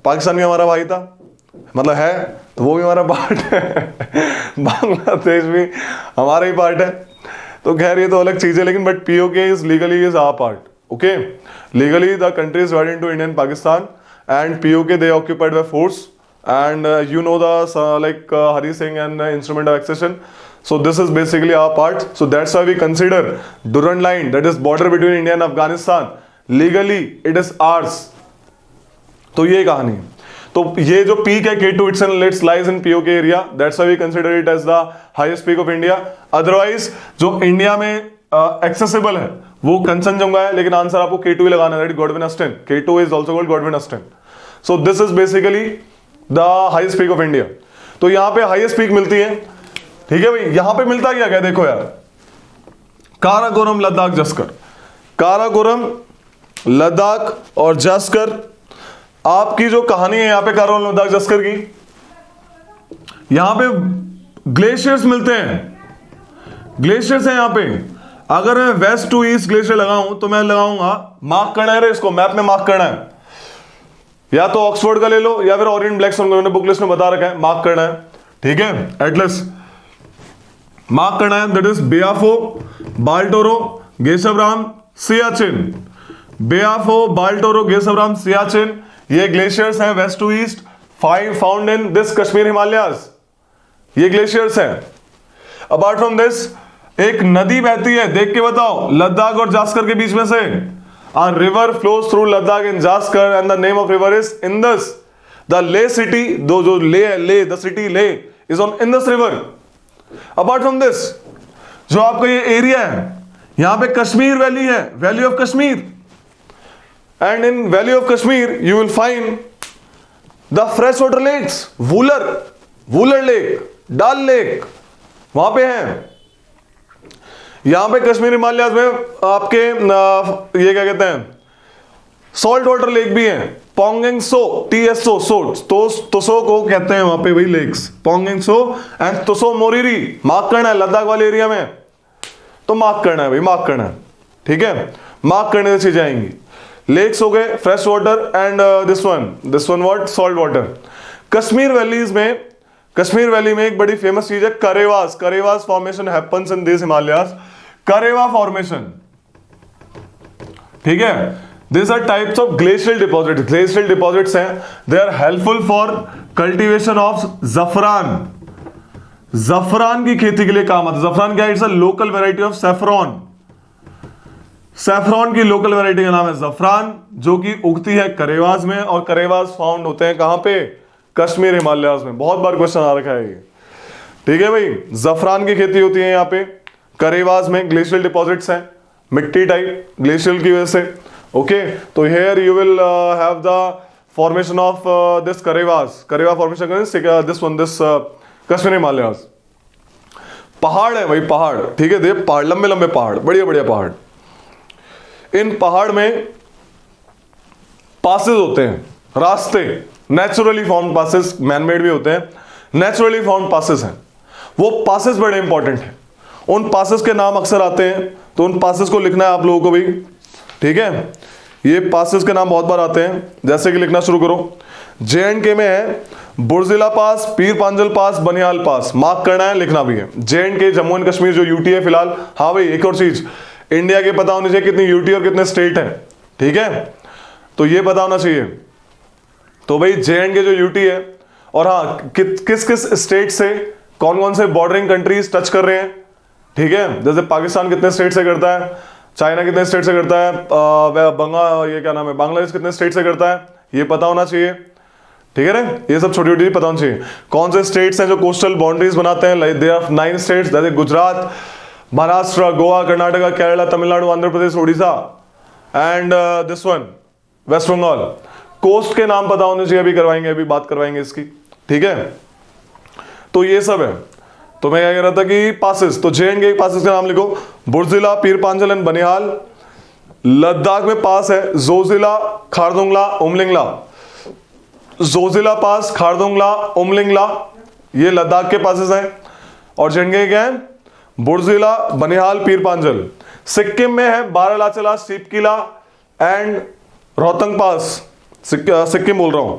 S1: पाकिस्तान भी हमारा भाई था, मतलब है, तो वो भी हमारा पार्ट है। बांग्लादेश भी हमारा ही पार्ट है। तो खैर ये तो अलग चीज है, लेकिन but POK is legally is our part, okay. Legally the country is divided into India and Pakistan, and POK they occupied by force, and you know the like Hari Singh and instrument of accession. So this is basically our part. So that's why we consider Durand line, that is border between India and Afghanistan, legally it is ours. तो ये कहानी। तो ये जो peak है K2, it's lies in POK area. That's why we consider it as the highest peak of India. Otherwise जो India में accessible है वो कंचनजंगा है, लेकिन आंसर आपको K2 ही लगाना है, Godwin Austen. K2 is also called Godwin Austen. So this is basically the highest peak of India. तो यहां पे हाईएस्ट पीक मिलती है। ठीक है भाई, यहां पे मिलता क्या क्या देखो यार, काराकोरम, लद्दाख, जस्कर। काराकोरम, लद्दाख और जस्कर, आपकी जो कहानी है यहां पे काराकोरम, लद्दाख, जस्कर की, यहां पे ग्लेशियर्स मिलते हैं, ग्लेशियर्स हैं यहां पे। अगर मैं वेस्ट टू ईस्ट ग्लेशियर लगाऊं तो मैं लगाऊंगा, मार्क करना है, इसको मैप में मार्क करना है, या तो ऑक्सफोर्ड का ले लो या फिर ओरिएंट ब्लैकस्टोन का, बुक लिस्ट में बता रखा है, मार्क करना है। ठीक है, एटलस मार्क करना है, दैट इज बेआफो, बाल्टोरो, गेशवराम, सियाचिन। बेआफो, बाल्टोरो, गेशवराम, सियाचिन, ये ग्लेशियर्स हैं west to east, found in this Kashmir Himalayas, ये ग्लेशियर्स हैं। अपार्ट फ्रॉम दिस एक नदी बहती है, देख के बताओ, लद्दाख और जास्कर के बीच में से। A river flows through Ladakh and Jaskar, and the name of river is Indus. The Leh city, जो Leh है, Leh, the city Leh is on Indus river. Apart from this, जो आपका ये एरिया है, यहां पे कश्मीर वैली है, valley of Kashmir, and in valley of Kashmir you will find the freshwater lakes, Wular lake, डाल लेक वहां पे है। यहां पे कश्मीर हिमालयाज में आपके ये क्या कहते हैं, सॉल्ट वाटर लेक भी है, पोंगेंग सो, TSO, तोसो को कहते हैं वहां पे वही lakes, Pangong Tso and Tso Moriri. Mark करना है लद्दाख वाले एरिया में, तो मार्क करना है भाई, मार्क करना है। ठीक है, मार्क करने से चीजें आएंगी। लेक्स हो गए, fresh water, and this one what, salt water. Kashmir valleys में, कश्मीर वैली में एक बड़ी फेमस चीज है karewas. Karewas formation happens in this Himalayas, karewa formation. ठीक है, this are types of glacial deposit, glacial deposits हैं, they are helpful for cultivation of जफरान। जफरान की खेती के लिए काम आता है। जफरान क्या है, it's a local variety of saffron. Saffron की लोकल वेराइटी का नाम है जफरान, जो कि उगती है करेवास में, और करेवास फाउंड होते हैं कहां पे, कश्मीर हिमालयास में। बहुत बार क्वेश्चन आ रखा है ये। ठीक है भाई, जफरान की खेती होती है यहाँ पे करेवास में, ग्लेशियल डिपॉजिट्स हैं, मिट्टी टाइप ग्लेशियल की वजह से। ओके, तो here you will have the formation of this karewa formation, this Kashmir Himalayas. पहाड़ है भाई, पहाड़, ठीक है, देख पहाड़, लंबे लंबे पहाड़, बढ़िया बढ़िया पहाड़। इन पहाड़ में पासेस होते हैं, रास्ते, नेचुरली फॉर्म्ड पासेस, मैनमेड भी होते हैं, नेचुरली फॉर्म्ड पासेस हैं। वो पासेस बड़े इंपॉर्टेंट हैं, उन पासेस के नाम अक्सर आते हैं, तो उन पासेस को लिखना है आप लोगों को भी, ठीक है। ये पासेस के नाम बहुत बार आते हैं, जैसे कि लिखना शुरू करो। J&K में है बुर्जिला पास, पीर पांजल पास, बनिहाल पास, मार्क करना है, लिखना भी है। J&K जम्मू एंड कश्मीर जो यूटी है फिलहाल। हाँ भाई, एक और चीज, इंडिया के पता होनी चाहिए कितनी यूटी और कितने स्टेट है, ठीक है, तो ये पता होना चाहिए। तो भाई J&K जो यूटी है, और हाँ किस किस स्टेट से कौन कौन से बॉर्डरिंग कंट्रीज टच कर रहे हैं, ठीक है, जैसे पाकिस्तान कितने स्टेट से करता है, चाइना कितने स्टेट से करता है, ये क्या नाम है, बांग्लादेश कितने स्टेट से करता है, ये पता होना चाहिए, ठीक है ना। ये सब छोटी छोटी पता होनी चाहिए। कौन से स्टेट्स हैं जो कोस्टल बाउंड्रीज बनाते हैं, लाइक देयर आर 9 स्टेट्स, जैसे Gujarat, Maharashtra, Goa, Karnataka, Kerala, Tamil Nadu, Andhra Pradesh, Orissa and this one West Bengal. Coast के नाम पता होने चाहिए, अभी करवाएंगे, अभी बात करवाएंगे इसकी, ठीक है। तो ये सब है। तो मैं क्या कह रहा था कि पासेस, तो J&K पासेस का नाम लिखो, बुर्जिला, पीर पांजल एंड बनिहाल। लद्दाख में पास है जोजिला, खारदुंगला, उमलिंगला। जोजिला पास, खारदुंगला, उमलिंगला, ये लद्दाख के पासेस हैं। और J&K क्या है, बुर्जिला, बनिहाल, पीर पांजल। सिक्किम में है बारालाचला, सीपकिला एंड रोहतंग पास, सिक्किम बोल रहा हूं।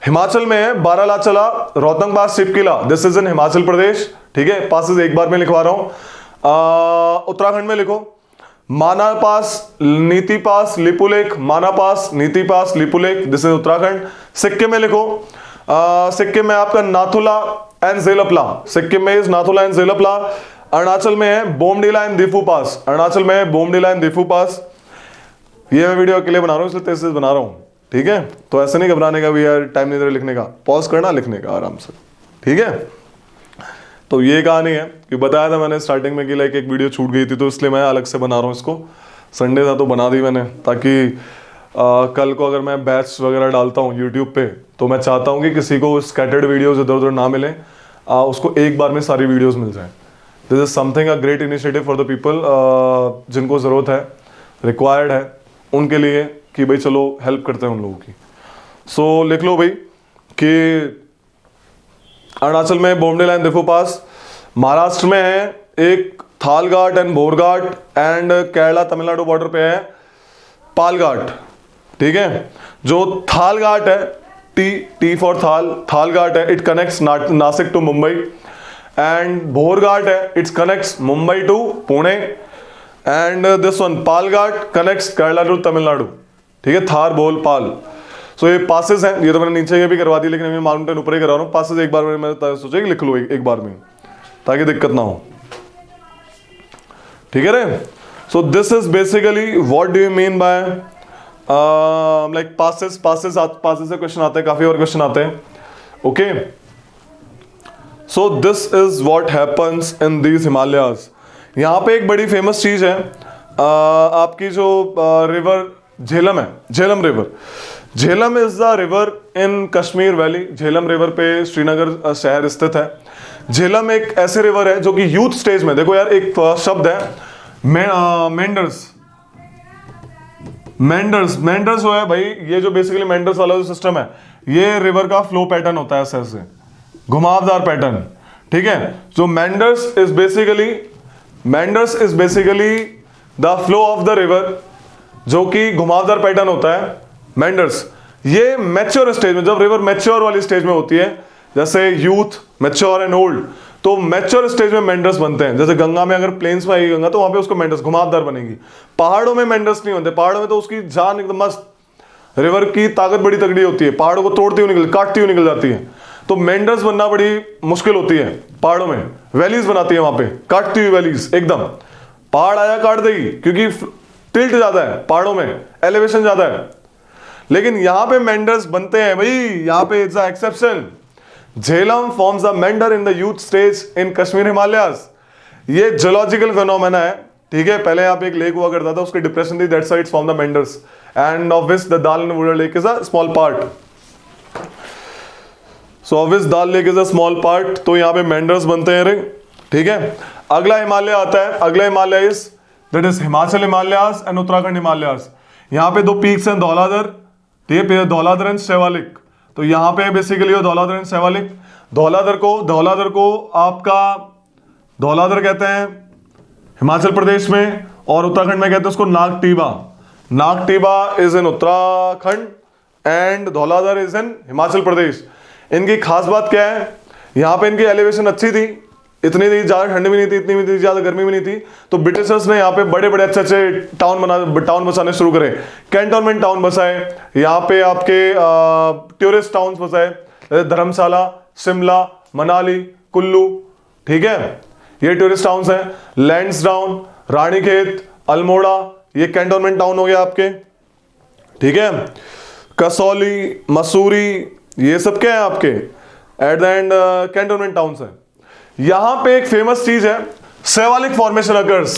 S1: हिमाचल में है Baralacha La, Rohtang pass, Shipki La, this is in Himachal Pradesh, ठीक है। पासेस एक बार में लिखवा रहा हूं। उत्तराखंड में लिखो माना पास, नीति पास, लिपुलेख, माना पास, नीति पास, लिपुलेख, दिस इज उत्तराखंड। सिक्किम में लिखो, सिक्किम में आपका नाथुला एंड जेलपला, सिक्किम में इज नाथुला एंड जेलपला। अरुणाचल में है बोमडीला एंड दिफू पास, अरुणाचल में है बोमडीला एंड दिफू पास। ये मैं वीडियो अकेले बना रहा हूं, इसलिए तेज तेज बना रहा हूं, ठीक है। तो ऐसे नहीं घबराने का भी यार, टाइम नहीं दे रहा लिखने का, पॉज करना, लिखने का आराम से, ठीक है। तो ये कहानी है कि बताया था मैंने स्टार्टिंग में कि लाइक एक वीडियो छूट गई थी, तो इसलिए मैं अलग से बना रहा हूँ इसको। संडे था तो बना दी मैंने, ताकि कल को अगर मैं बैच वगैरह डालता हूँ यूट्यूब पे, तो मैं चाहता हूँ कि किसी को स्कैटर्ड वीडियोज इधर उधर ना मिले, उसको एक बार में सारी वीडियोज मिल जाए। This is something a great initiative for the people जिनको ज़रूरत है, रिक्वायर्ड है उनके लिए, कि भाई चलो हेल्प करते हैं उन लोगों की। सो लिख लो भाई कि अरुणाचल में बोमडीला एंड दिफू पास, महाराष्ट्र में है एक Thalghat and Borghat, and Kerala Tamil Nadu border पे है पालघाट, ठीक है। जो थालघाट है, टी फॉर थालघाट है, it connects Nashik to Mumbai. And Borghat है, it's connects Mumbai to Pune. And this one Palghat connects Kerala to Tamil Nadu, ठीक है, थार बोल पाल। सो ये पासेस हैं, ये तो मैंने नीचे ये भी करवा दी, लेकिन अभी माउंटेन ऊपर ही करा रहा हूँ। पासेस एक बार में मैंने सोचा कि लिख लो एक बार में, ताकि दिक्कत ना हो, ठीक है रे। सो this is basically what do you mean by like passes से क्वेश्चन आते हैं, काफी और क्वेश्चन आते हैं, okay. So this is what happens in these Himalayas. यहाँ पे एक बड़ी फेमस चीज है, आपकी जो रिवर झेलम है, Jhelum river. Jhelum is the river in Kashmir valley. Jhelum river पे श्रीनगर शहर स्थित है। झेलम एक ऐसे रिवर है जो कि यूथ स्टेज में, देखो यार एक शब्द है मेंडर्स। मेंडर्स जो है भाई, ये जो बेसिकली मेंडर्स वाला जो सिस्टम है, ये रिवर का फ्लो पैटर्न होता है ऐसे घुमावदार पैटर्न, ठीक है। जो meanders is basically the flow of the river, जो कि घुमावदार पैटर्न होता है मेंडर्स। ये मैच्योर स्टेज में, जब रिवर मैच्योर वाली स्टेज में होती है, जैसे यूथ, मैच्योर एंड ओल्ड, तो मैच्योर स्टेज में मेंडर्स बनते हैं। जैसे गंगा में, अगर प्लेन्स में आएगी गंगा, तो वहां पे उसको मेंडर्स घुमावदार बनेगी। पहाड़ों में मेंडर्स नहीं होते, पहाड़ों में तो उसकी जान एकदम मस्त, रिवर की ताकत बड़ी तगड़ी होती है, पहाड़ों को तोड़ती हुई काटती हुई निकल जाती है। तो मेंडर्स बनना बड़ी मुश्किल होती है पहाड़ों में। वैलीज बनाती है वहां पे, काटती हुई वैलीज, एकदम पहाड़ आया काट देगी, क्योंकि टिल्ट ज्यादा है पहाड़ों में, एलिवेशन ज्यादा है। लेकिन यहां पे मेंडर्स बनते हैं भाई, यहां पे it's a exception. Jhelum forms a meander in the youth stage in Kashmir Himalayas. ये जियोलॉजिकल फिनोमेना है, ठीक है। पहले यहाँ पे एक लेक हुआ करता था, उसकी डिप्रेशन थी, that side form the meanders, and of which the Dal and Wular lake is a small part. So of which Dal lake is a small part. तो यहाँ पे मेंडर्स बनते हैं रे, ठीक है। अगला हिमालय आता है, अगला Himalaya is that is Himachal Himalayas and Uttarakhand Himalayas. यहाँ पे दो पीक्स हैं, धौलाधर, ठीक है, धौलाधर एंड शैवालिक। तो यहाँ पे बेसिकली धौलाधर एंड शैवालिक। धौलाधर को आपका धौलाधर कहते हैं हिमाचल प्रदेश में, और उत्तराखंड में कहते हैं उसको Nag Tibba. Nag Tibba is in Uttarakhand and Dhauladhar is in Himachal Pradesh. इनकी खास बात क्या है, यहाँ पे इनकी एलिवेशन अच्छी थी, इतनी ज्यादा ठंड भी नहीं थी, इतनी भी ज्यादा गर्मी भी नहीं थी। तो ब्रिटिशर्स ने यहाँ पे बड़े बड़े अच्छे अच्छे टाउन बसाने शुरू करे। कैंटोनमेंट टाउन बसाए, यहाँ पे आपके टूरिस्ट टाउन बसाए, धर्मशाला, शिमला, मनाली, कुल्लू, ठीक है, ये टूरिस्ट टाउन्स हैं। लैंसडाउन, रानीखेत, अल्मोड़ा, ये कैंटोनमेंट टाउन हो गया आपके, ठीक है। कसौली, मसूरी, ये सब क्या है आपके at the end cantonment towns है। यहां पे एक फेमस चीज है, Shivalik formation occurs.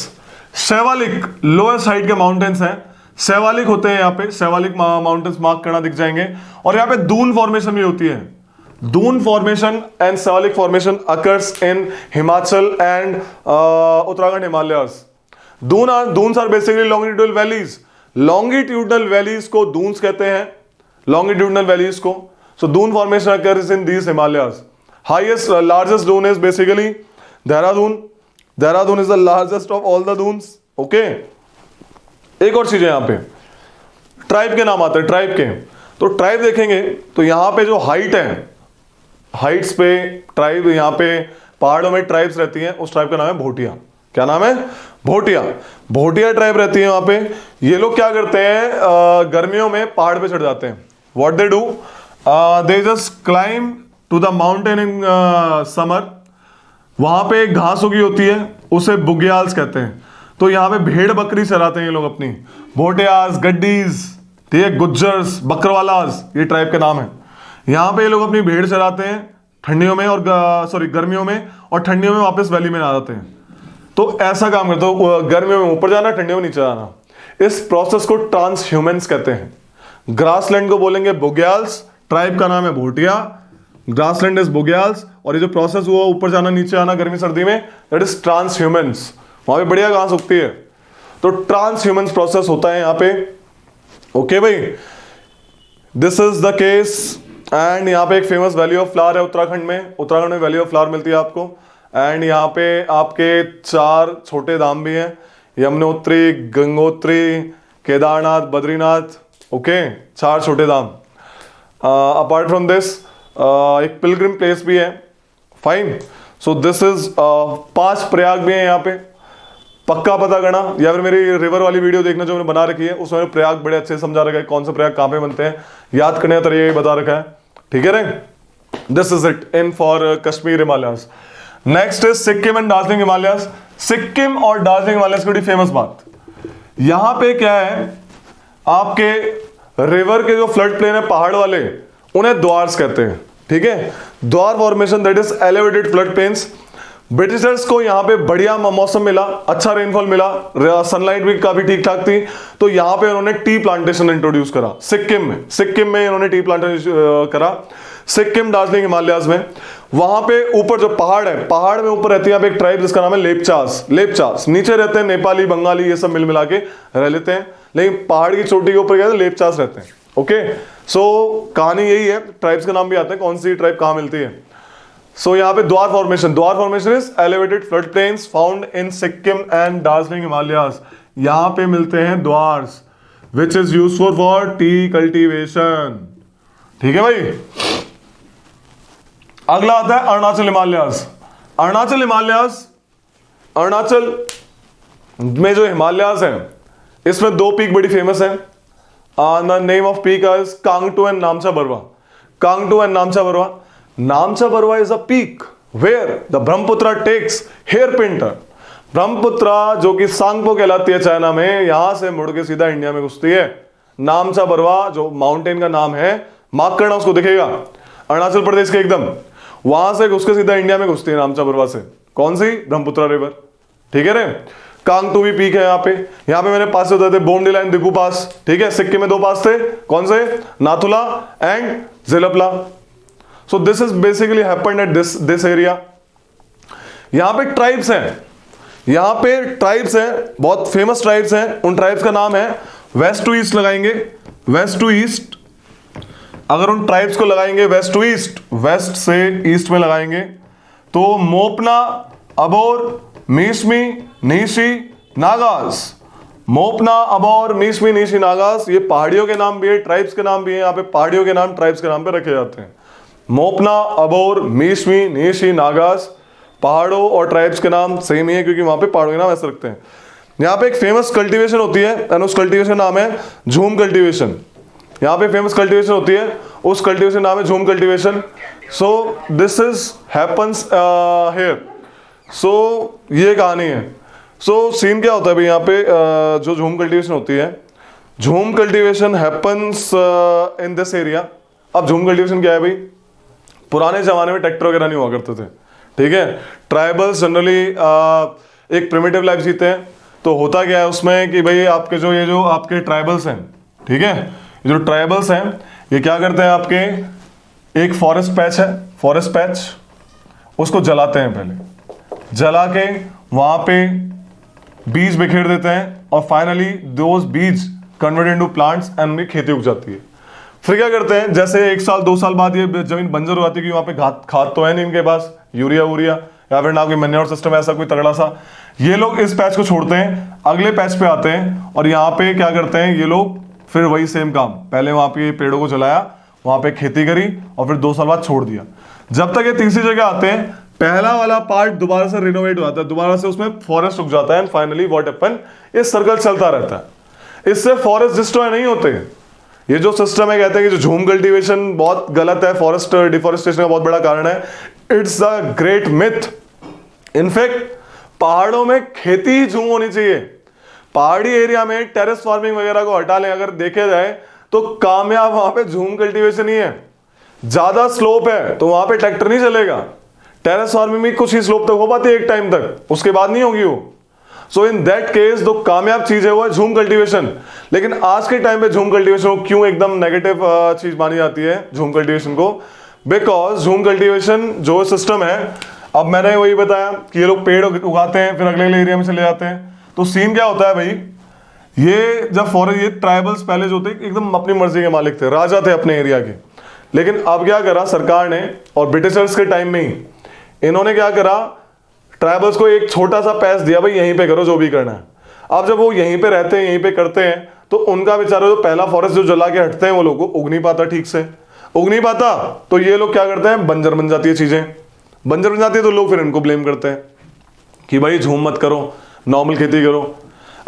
S1: Shivalik lowest height के माउंटेन्स हैं, शैवालिक होते हैं यहाँ पे, शैवालिक माउंटेन्स मार्क करना दिख जाएंगे। और यहाँ पे दून फॉर्मेशन भी होती है। Doon formation and Shivalik formation occurs in Himachal and Uttarakhand Himalayas. Doons are basically longitudinal valleys. Longitudinal valleys को दून्स कहते हैं, लॉन्गिट्यूडनल वैलीज को। So Doon formation occurs in these Himalayas. Highest, largest dune is basically Dehradun. Dehradun is the largest of all the dunes. Okay. एक और चीज है यहाँ पे, ट्राइब के नाम आते हैं, ट्राइब के। तो ट्राइब देखेंगे तो यहाँ पे जो हाइट है, हाइट्स पे ट्राइब, यहाँ पे पहाड़ों में ट्राइब्स रहती हैं, उस ट्राइब का नाम है भोटिया। क्या नाम है? भोटिया। भोटिया ट्राइब रहती है वहां पे। ये लोग क्या करते हैं, गर्मियों में पहाड़ पे चढ़ जाते हैं। What they do, they just climb to the mountain in summer. वहां पे एक घास उगी होती है, उसे बुग्याल्स कहते हैं। तो यहाँ पे भेड़ बकरी चराते हैं ये लोग अपनी। भोटियास, गड्डीज, ठीक है, गुज्जर्स, बकरवालास, ये ट्राइब के नाम है। यहाँ पे ये लोग अपनी भेड़ चराते हैं ठंडियों में, और गर्मियों में, और ठंडियों में वापस वैली में आ जाते हैं। तो ऐसा काम करते हो, गर्मियों में ऊपर जाना, ठंडियों में नीचे जाना। इस प्रोसेस को ट्रांसह्यूमेंस कहते हैं। ग्रासलैंड को बोलेंगे बुग्याल्स, ट्राइब का नाम है भोटिया, ग्रासलैंड इज बुग्याल्स। और ये जो प्रोसेस हुआ ऊपर जाना नीचे आना गर्मी सर्दी में, दैट इज ट्रांसह्यूमेंस। वहां पे बढ़िया घास उगती है, तो ट्रांसह्यूमेंस प्रोसेस होता है यहाँ पे। ओके भाई, this is the case. And यहाँ पे एक फेमस वैली ऑफ फ्लावर है उत्तराखंड में। उत्तराखंड में वैली ऑफ फ्लावर मिलती है आपको। एंड यहाँ पे आपके 4 छोटे धाम भी हैं, यमुनोत्री, गंगोत्री, केदारनाथ, बद्रीनाथ। ओके, 4 छोटे धाम। अपार्ट फ्रॉम दिस एक पिलग्रिम प्लेस भी है। Fine. So this is 5 Prayag भी है यहाँ पे, पक्का पता करना, या फिर मेरी रिवर वाली वीडियो देखना जो मैंने बना रखी है, उसमें प्रयाग बड़े अच्छे से समझा रखा है, कौन से प्रयाग कहाँ पे बनते हैं, याद करने का तरीका बता रखा है। ठीक है रे, this is it in for Kashmir Himalayas. Next is Sikkim and Darjeeling Himalayas. Sikkim और दार्जिलिंग हिमालयास की बड़ी फेमस बात, यहां पे क्या है, आपके रिवर के जो फ्लड प्लेन है पहाड़ वाले, उन्हें द्वार्स कहते हैं। ठीक है, द्वार formation, that is elevated flood planes. Britishers को यहाँ पे बढ़िया मौसम मिला, अच्छा रेनफॉल मिला, सनलाइट भी काफी ठीक ठाक थी, तो यहाँ पे उन्होंने टी प्लांटेशन इंट्रोड्यूस करा सिक्किम में इन्होंने टी प्लांटेशन करा, सिक्किम दार्जिलिंग हिमालयास में। वहां पे ऊपर जो पहाड़ है, पहाड़ में ऊपर रहती है एक ट्राइब जिसका नाम है लेपचास। नीचे रहते हैं नेपाली, बंगाली, ये सब मिल मिला के रह लेते हैं, लेकिन पहाड़ की चोटी के ऊपर क्या है, लेपचास रहते हैं। ओके, सो कहानी यही है, ट्राइब्स के नाम भी आते हैं, कौन सी ट्राइब कहां मिलती है। सो यहाँ पे Duar formation is elevated flood plains found in Sikkim and Darjeeling Himalayas. यहाँ पे मिलते हैं Duars, which is useful for tea cultivation. ठीक है भाई। अगला आता है अरुणाचल हिमालयास। अरुणाचल में जो हिमालयास है, इसमें 2 पीक बड़ी फेमस है। The name of peak is Kangto and Namcha Barwa. Namcha Barwa is a peak where the Brahmaputra takes hairpin turn. Brahmaputra जो कि सांगपो कहलाती है चाइना में, यहां से मुड़ के सीधा इंडिया में घुसती है। नामचा बरवा जो माउंटेन का नाम है, मार्क करना, उसको दिखेगा अरुणाचल प्रदेश के एकदम, वहां से घुस के सीधा इंडिया में घुसती है नामचा बरवा से। कौन सी? ब्रह्मपुत्रा रिवर। ठीक है रे। कांगटू भी पीक है यहाँ पे मैंने पास बताए थे, बोमडिला एंड दिगू पास। ठीक है, सिक्किम में 2 पास थे, कौन से? Nathu La and Jelep La. So this is basically happened at this area. यहां पे ट्राइब्स हैं, यहां पे ट्राइब्स हैं, बहुत फेमस ट्राइब्स हैं। उन ट्राइब्स का नाम है, वेस्ट टू ईस्ट लगाएंगे, वेस्ट टू ईस्ट। अगर उन ट्राइब्स को लगाएंगे वेस्ट टू ईस्ट, वेस्ट से ईस्ट में लगाएंगे, तो मोपना, अबोर, मीसमी, नीशी, नागास। मोपना, अबोर, मीसमी, नीशी, नागास, ये पहाड़ियों के नाम भी है, ट्राइब्स के नाम भी है। यहाँ पे पहाड़ियों के नाम ट्राइब्स के नाम पे रखे जाते हैं। मोपना, अबोर, मीसमी, नीशी, नागास, पहाड़ों और ट्राइब्स के नाम सेम ही है, क्योंकि वहां पे पहाड़ों के नाम ऐसे रखते हैं। यहाँ पे एक फेमस कल्टीवेशन होती है, एंड उस कल्टीवेशन नाम है झूम कल्टीवेशन। यहाँ पे फेमस कल्टीवेशन होती है, उस कल्टीवेशन नाम है jhum cultivation. So this is happens here. सो ये कहानी है। सो सीन क्या होता है भाई, यहाँ पे जो झूम कल्टीवेशन होती है, jhum cultivation happens in this area. अब झूम कल्टीवेशन क्या है भाई, पुराने जमाने में ट्रैक्टर वगैरह नहीं हुआ करते थे, ठीक है। ट्राइबल्स जनरली एक प्रिमिटिव लाइफ जीते हैं। तो होता क्या है उसमें कि भाई आपके ये जो आपके ट्राइबल्स हैं, ठीक है, ये जो ट्राइबल्स हैं ये क्या करते हैं, आपके एक फॉरेस्ट पैच है, फॉरेस्ट पैच, उसको जलाते हैं। पहले जला के वहां पे बीज बिखेर देते हैं, और फाइनली दोज बीज कन्वर्ट इनटू प्लांट्स एंड उनकी खेती उग जाती है। फिर क्या करते हैं, जैसे 1 साल 2 साल बाद ये जमीन बंजर हो जाती है, कि वहां पे खाद तो है नहीं इनके पास, यूरिया वूरिया या फिर ना कोई मैन्योर सिस्टम ऐसा कोई तगड़ा सा। ये लोग इस पैच को छोड़ते हैं, अगले पैच पे आते हैं, और यहाँ पे क्या करते हैं ये लोग, फिर वही सेम काम, पहले वहां पे पेड़ों को जलाया, वहां पे खेती करी, और फिर 2 साल बाद छोड़ दिया। जब तक ये तीसरी जगह आते हैं, पहला वाला पार्ट दोबारा से रिनोवेट हो जाता है, दोबारा से उसमें फॉरेस्ट उग जाता है, एंड फाइनली व्हाट हैपन, ये सर्कल चलता रहता है। इससे फॉरेस्ट डिस्ट्रॉय नहीं होते। ये जो सिस्टम है, कहते हैं कि जो झूम कल्टीवेशन बहुत गलत है, फॉरेस्ट डिफॉरेस्टेशन का बहुत बड़ा कारण है। It's a great myth. In fact पहाड़ों में खेती ही झूम होनी चाहिए। पहाड़ी एरिया में टेरेस फार्मिंग वगैरह को हटा लें, अगर देखे जाए तो कामयाब वहां पे झूम कल्टीवेशन ही है। ज्यादा स्लोप है तो वहां पे ट्रैक्टर नहीं चलेगा। टेरेस फार्मिंग में कुछ ही स्लोप तक हो पाती है एक टाइम तक, उसके बाद नहीं होगी वो। सो इन दैट केस जो कामयाब चीज है वो है झूम कल्टीवेशन। लेकिन आज के टाइम पे झूम कल्टीवेशन को क्यों एकदम नेगेटिव चीज मानी जाती है झूम कल्टीवेशन को? बिकॉज झूम कल्टीवेशन जो सिस्टम है, अब मैंने वही बताया कि ये लोग पेड़ उगाते हैं, फिर अगले अगले एरिया में चले जाते हैं। तो सीन क्या होता है भाई, ये जब फॉरेस्ट, ये ट्राइबल्स पहले जो थे एकदम अपनी मर्जी के मालिक थे, राजा थे अपने एरिया के। लेकिन अब क्या करा सरकार ने, और ब्रिटिशर्स के टाइम में ही इन्होंने क्या करा, ट्राइबल्स को एक छोटा सा पैस दिया, भाई यहीं पे करो जो भी करना है। अब जब वो यहीं पे रहते हैं, यहीं पे करते हैं, तो उनका बेचारा जो पहला फॉरेस्ट जो जला के हटते हैं, वो लोग उग नहीं पाता, ठीक से उग नहीं पाता। तो ये लोग क्या करते हैं, बंजर बन जाती है चीजें, बंजर बन जाती है, तो लोग फिर इनको ब्लेम करते हैं कि भाई झूम मत करो, नॉर्मल खेती करो।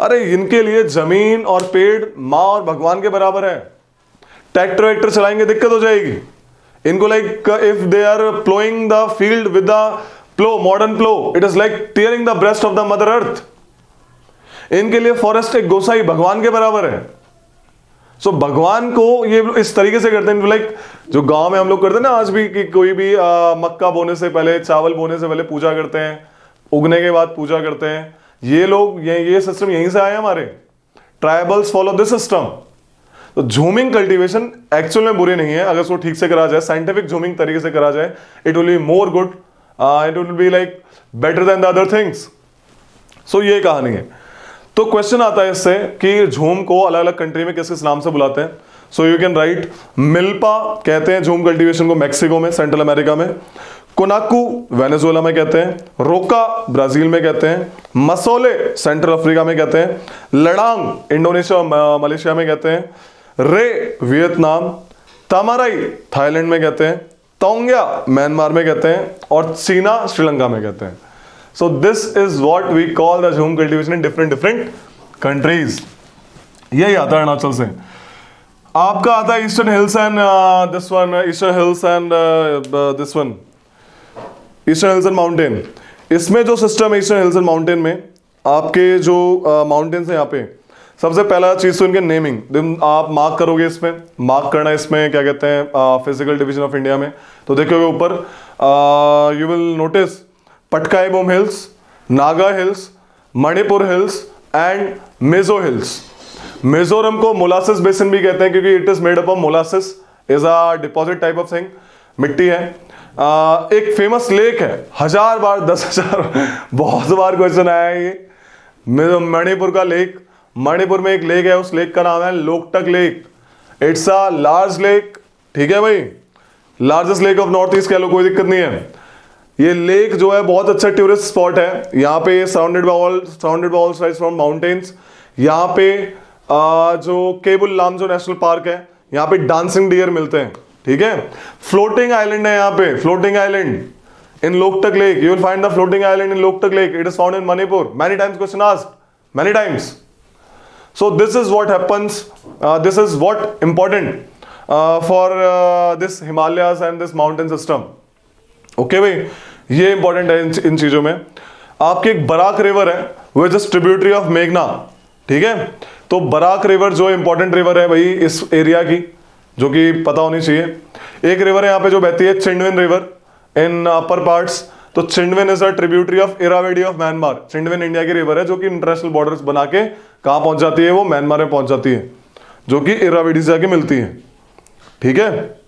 S1: अरे इनके लिए जमीन और पेड़ माँ और भगवान के बराबर है। ट्रैक्टर वैक्टर चलाएंगे दिक्कत हो जाएगी इनको। Like if they are ploughing the field with the plough, modern plough, it is like tearing the breast of the mother earth. इनके लिए फॉरेस्ट एक गोसाई भगवान के बराबर है। सो भगवान को ये इस तरीके से करते हैं, लाइक जो गांव में हम लोग करते हैं ना आज भी, कि कोई भी मक्का बोने से पहले, चावल बोने से पहले पूजा करते हैं, उगने के बाद पूजा करते हैं। ये लोग ये सिस्टम यहीं से आए हमारे। Tribals follow this system. तो झूमिंग कल्टीवेशन एक्चुअल में बुरी नहीं है, अगर उसको ठीक से करा जाए, साइंटिफिक झूमिंग तरीके से करा जाए, it will be more good, it will be like better than the other things. So ये कहानी है। तो क्वेश्चन आता है इससे कि झूम को अलग अलग कंट्री में किस किस नाम से बुलाते हैं। So you can write, milpa कहते हैं झूम कल्टीवेशन को मैक्सिको में, सेंट्रल अमेरिका में। कोनाकू वेनेजुएला में कहते हैं। रोका ब्राजील में कहते हैं। मसोले सेंट्रल अफ्रीका में कहते हैं। लडांग इंडोनेशिया मलेशिया में कहते हैं। रे वियतनाम। तमाराई थाईलैंड में कहते हैं। तोंग्या म्यांमार में कहते हैं। और चीना श्रीलंका में कहते हैं। So this is what we call the jhum cultivation in different countries. यही आता है अरुणाचल से। आपका आता है eastern hills and this one, eastern hills and this one, eastern hills and mountain. इसमें जो सिस्टम है ईस्टर्न हिल्स एंड माउंटेन में, आपके जो माउंटेन्स हैं यहाँ पे, सबसे पहला चीज तो इनके नेमिंग आप मार्क करोगे। इसमें मार्क करना है, इसमें क्या कहते हैं फिजिकल डिवीजन ऑफ इंडिया में, तो देखोगे ऊपर you will notice Patkai Bum hills, Naga hills, Manipur hills and Mizo hills. Mizoram को मोलासिस बेसिन भी कहते हैं, क्योंकि it is made up of molasses, is a deposit type of thing, मिट्टी है। एक फेमस लेक है, 1000 बार 10,000 बहुत बार क्वेश्चन आया है ये, मणिपुर का लेक, मणिपुर में एक लेक है, उस लेक का नाम है Loktak lake. It's a large lake, ठीक है भाई, largest lake of north east कह लो, कोई दिक्कत नहीं है। ये लेक जो है बहुत अच्छा टूरिस्ट स्पॉट है, यहाँ पे surrounded by all sides from mountains. यहाँ पे जो केबुल लामजो नेशनल पार्क है, यहाँ पे डांसिंग डियर मिलते हैं, ठीक है। फ्लोटिंग आइलैंड है यहाँ पे, floating island in Loktak lake, you will find the floating island in Loktak lake, it is found in Manipur. Many times question asked, many times. So this is what happens, this is what important for this Himalayas and this mountain system. Okay भाई, ये important है इन चीजों में। आपकी एक Barack river है, वो just tributary of मेघना, ठीक है। तो बराक रिवर जो इंपॉर्टेंट रिवर है भाई इस एरिया की, जो कि पता होनी चाहिए। एक रिवर है यहाँ पे जो बहती है, चिंडविन रिवर इन अपर पार्ट्स। तो Chindwin is a tributary of Irrawaddy of Myanmar. Chindwin India की रिवर है जो कि इंटरनेशनल बॉर्डर्स बना के कहां पहुंच जाती है, वो म्यांमार में पहुंच जाती है, जो कि इरावदी से जाके मिलती है, ठीक है।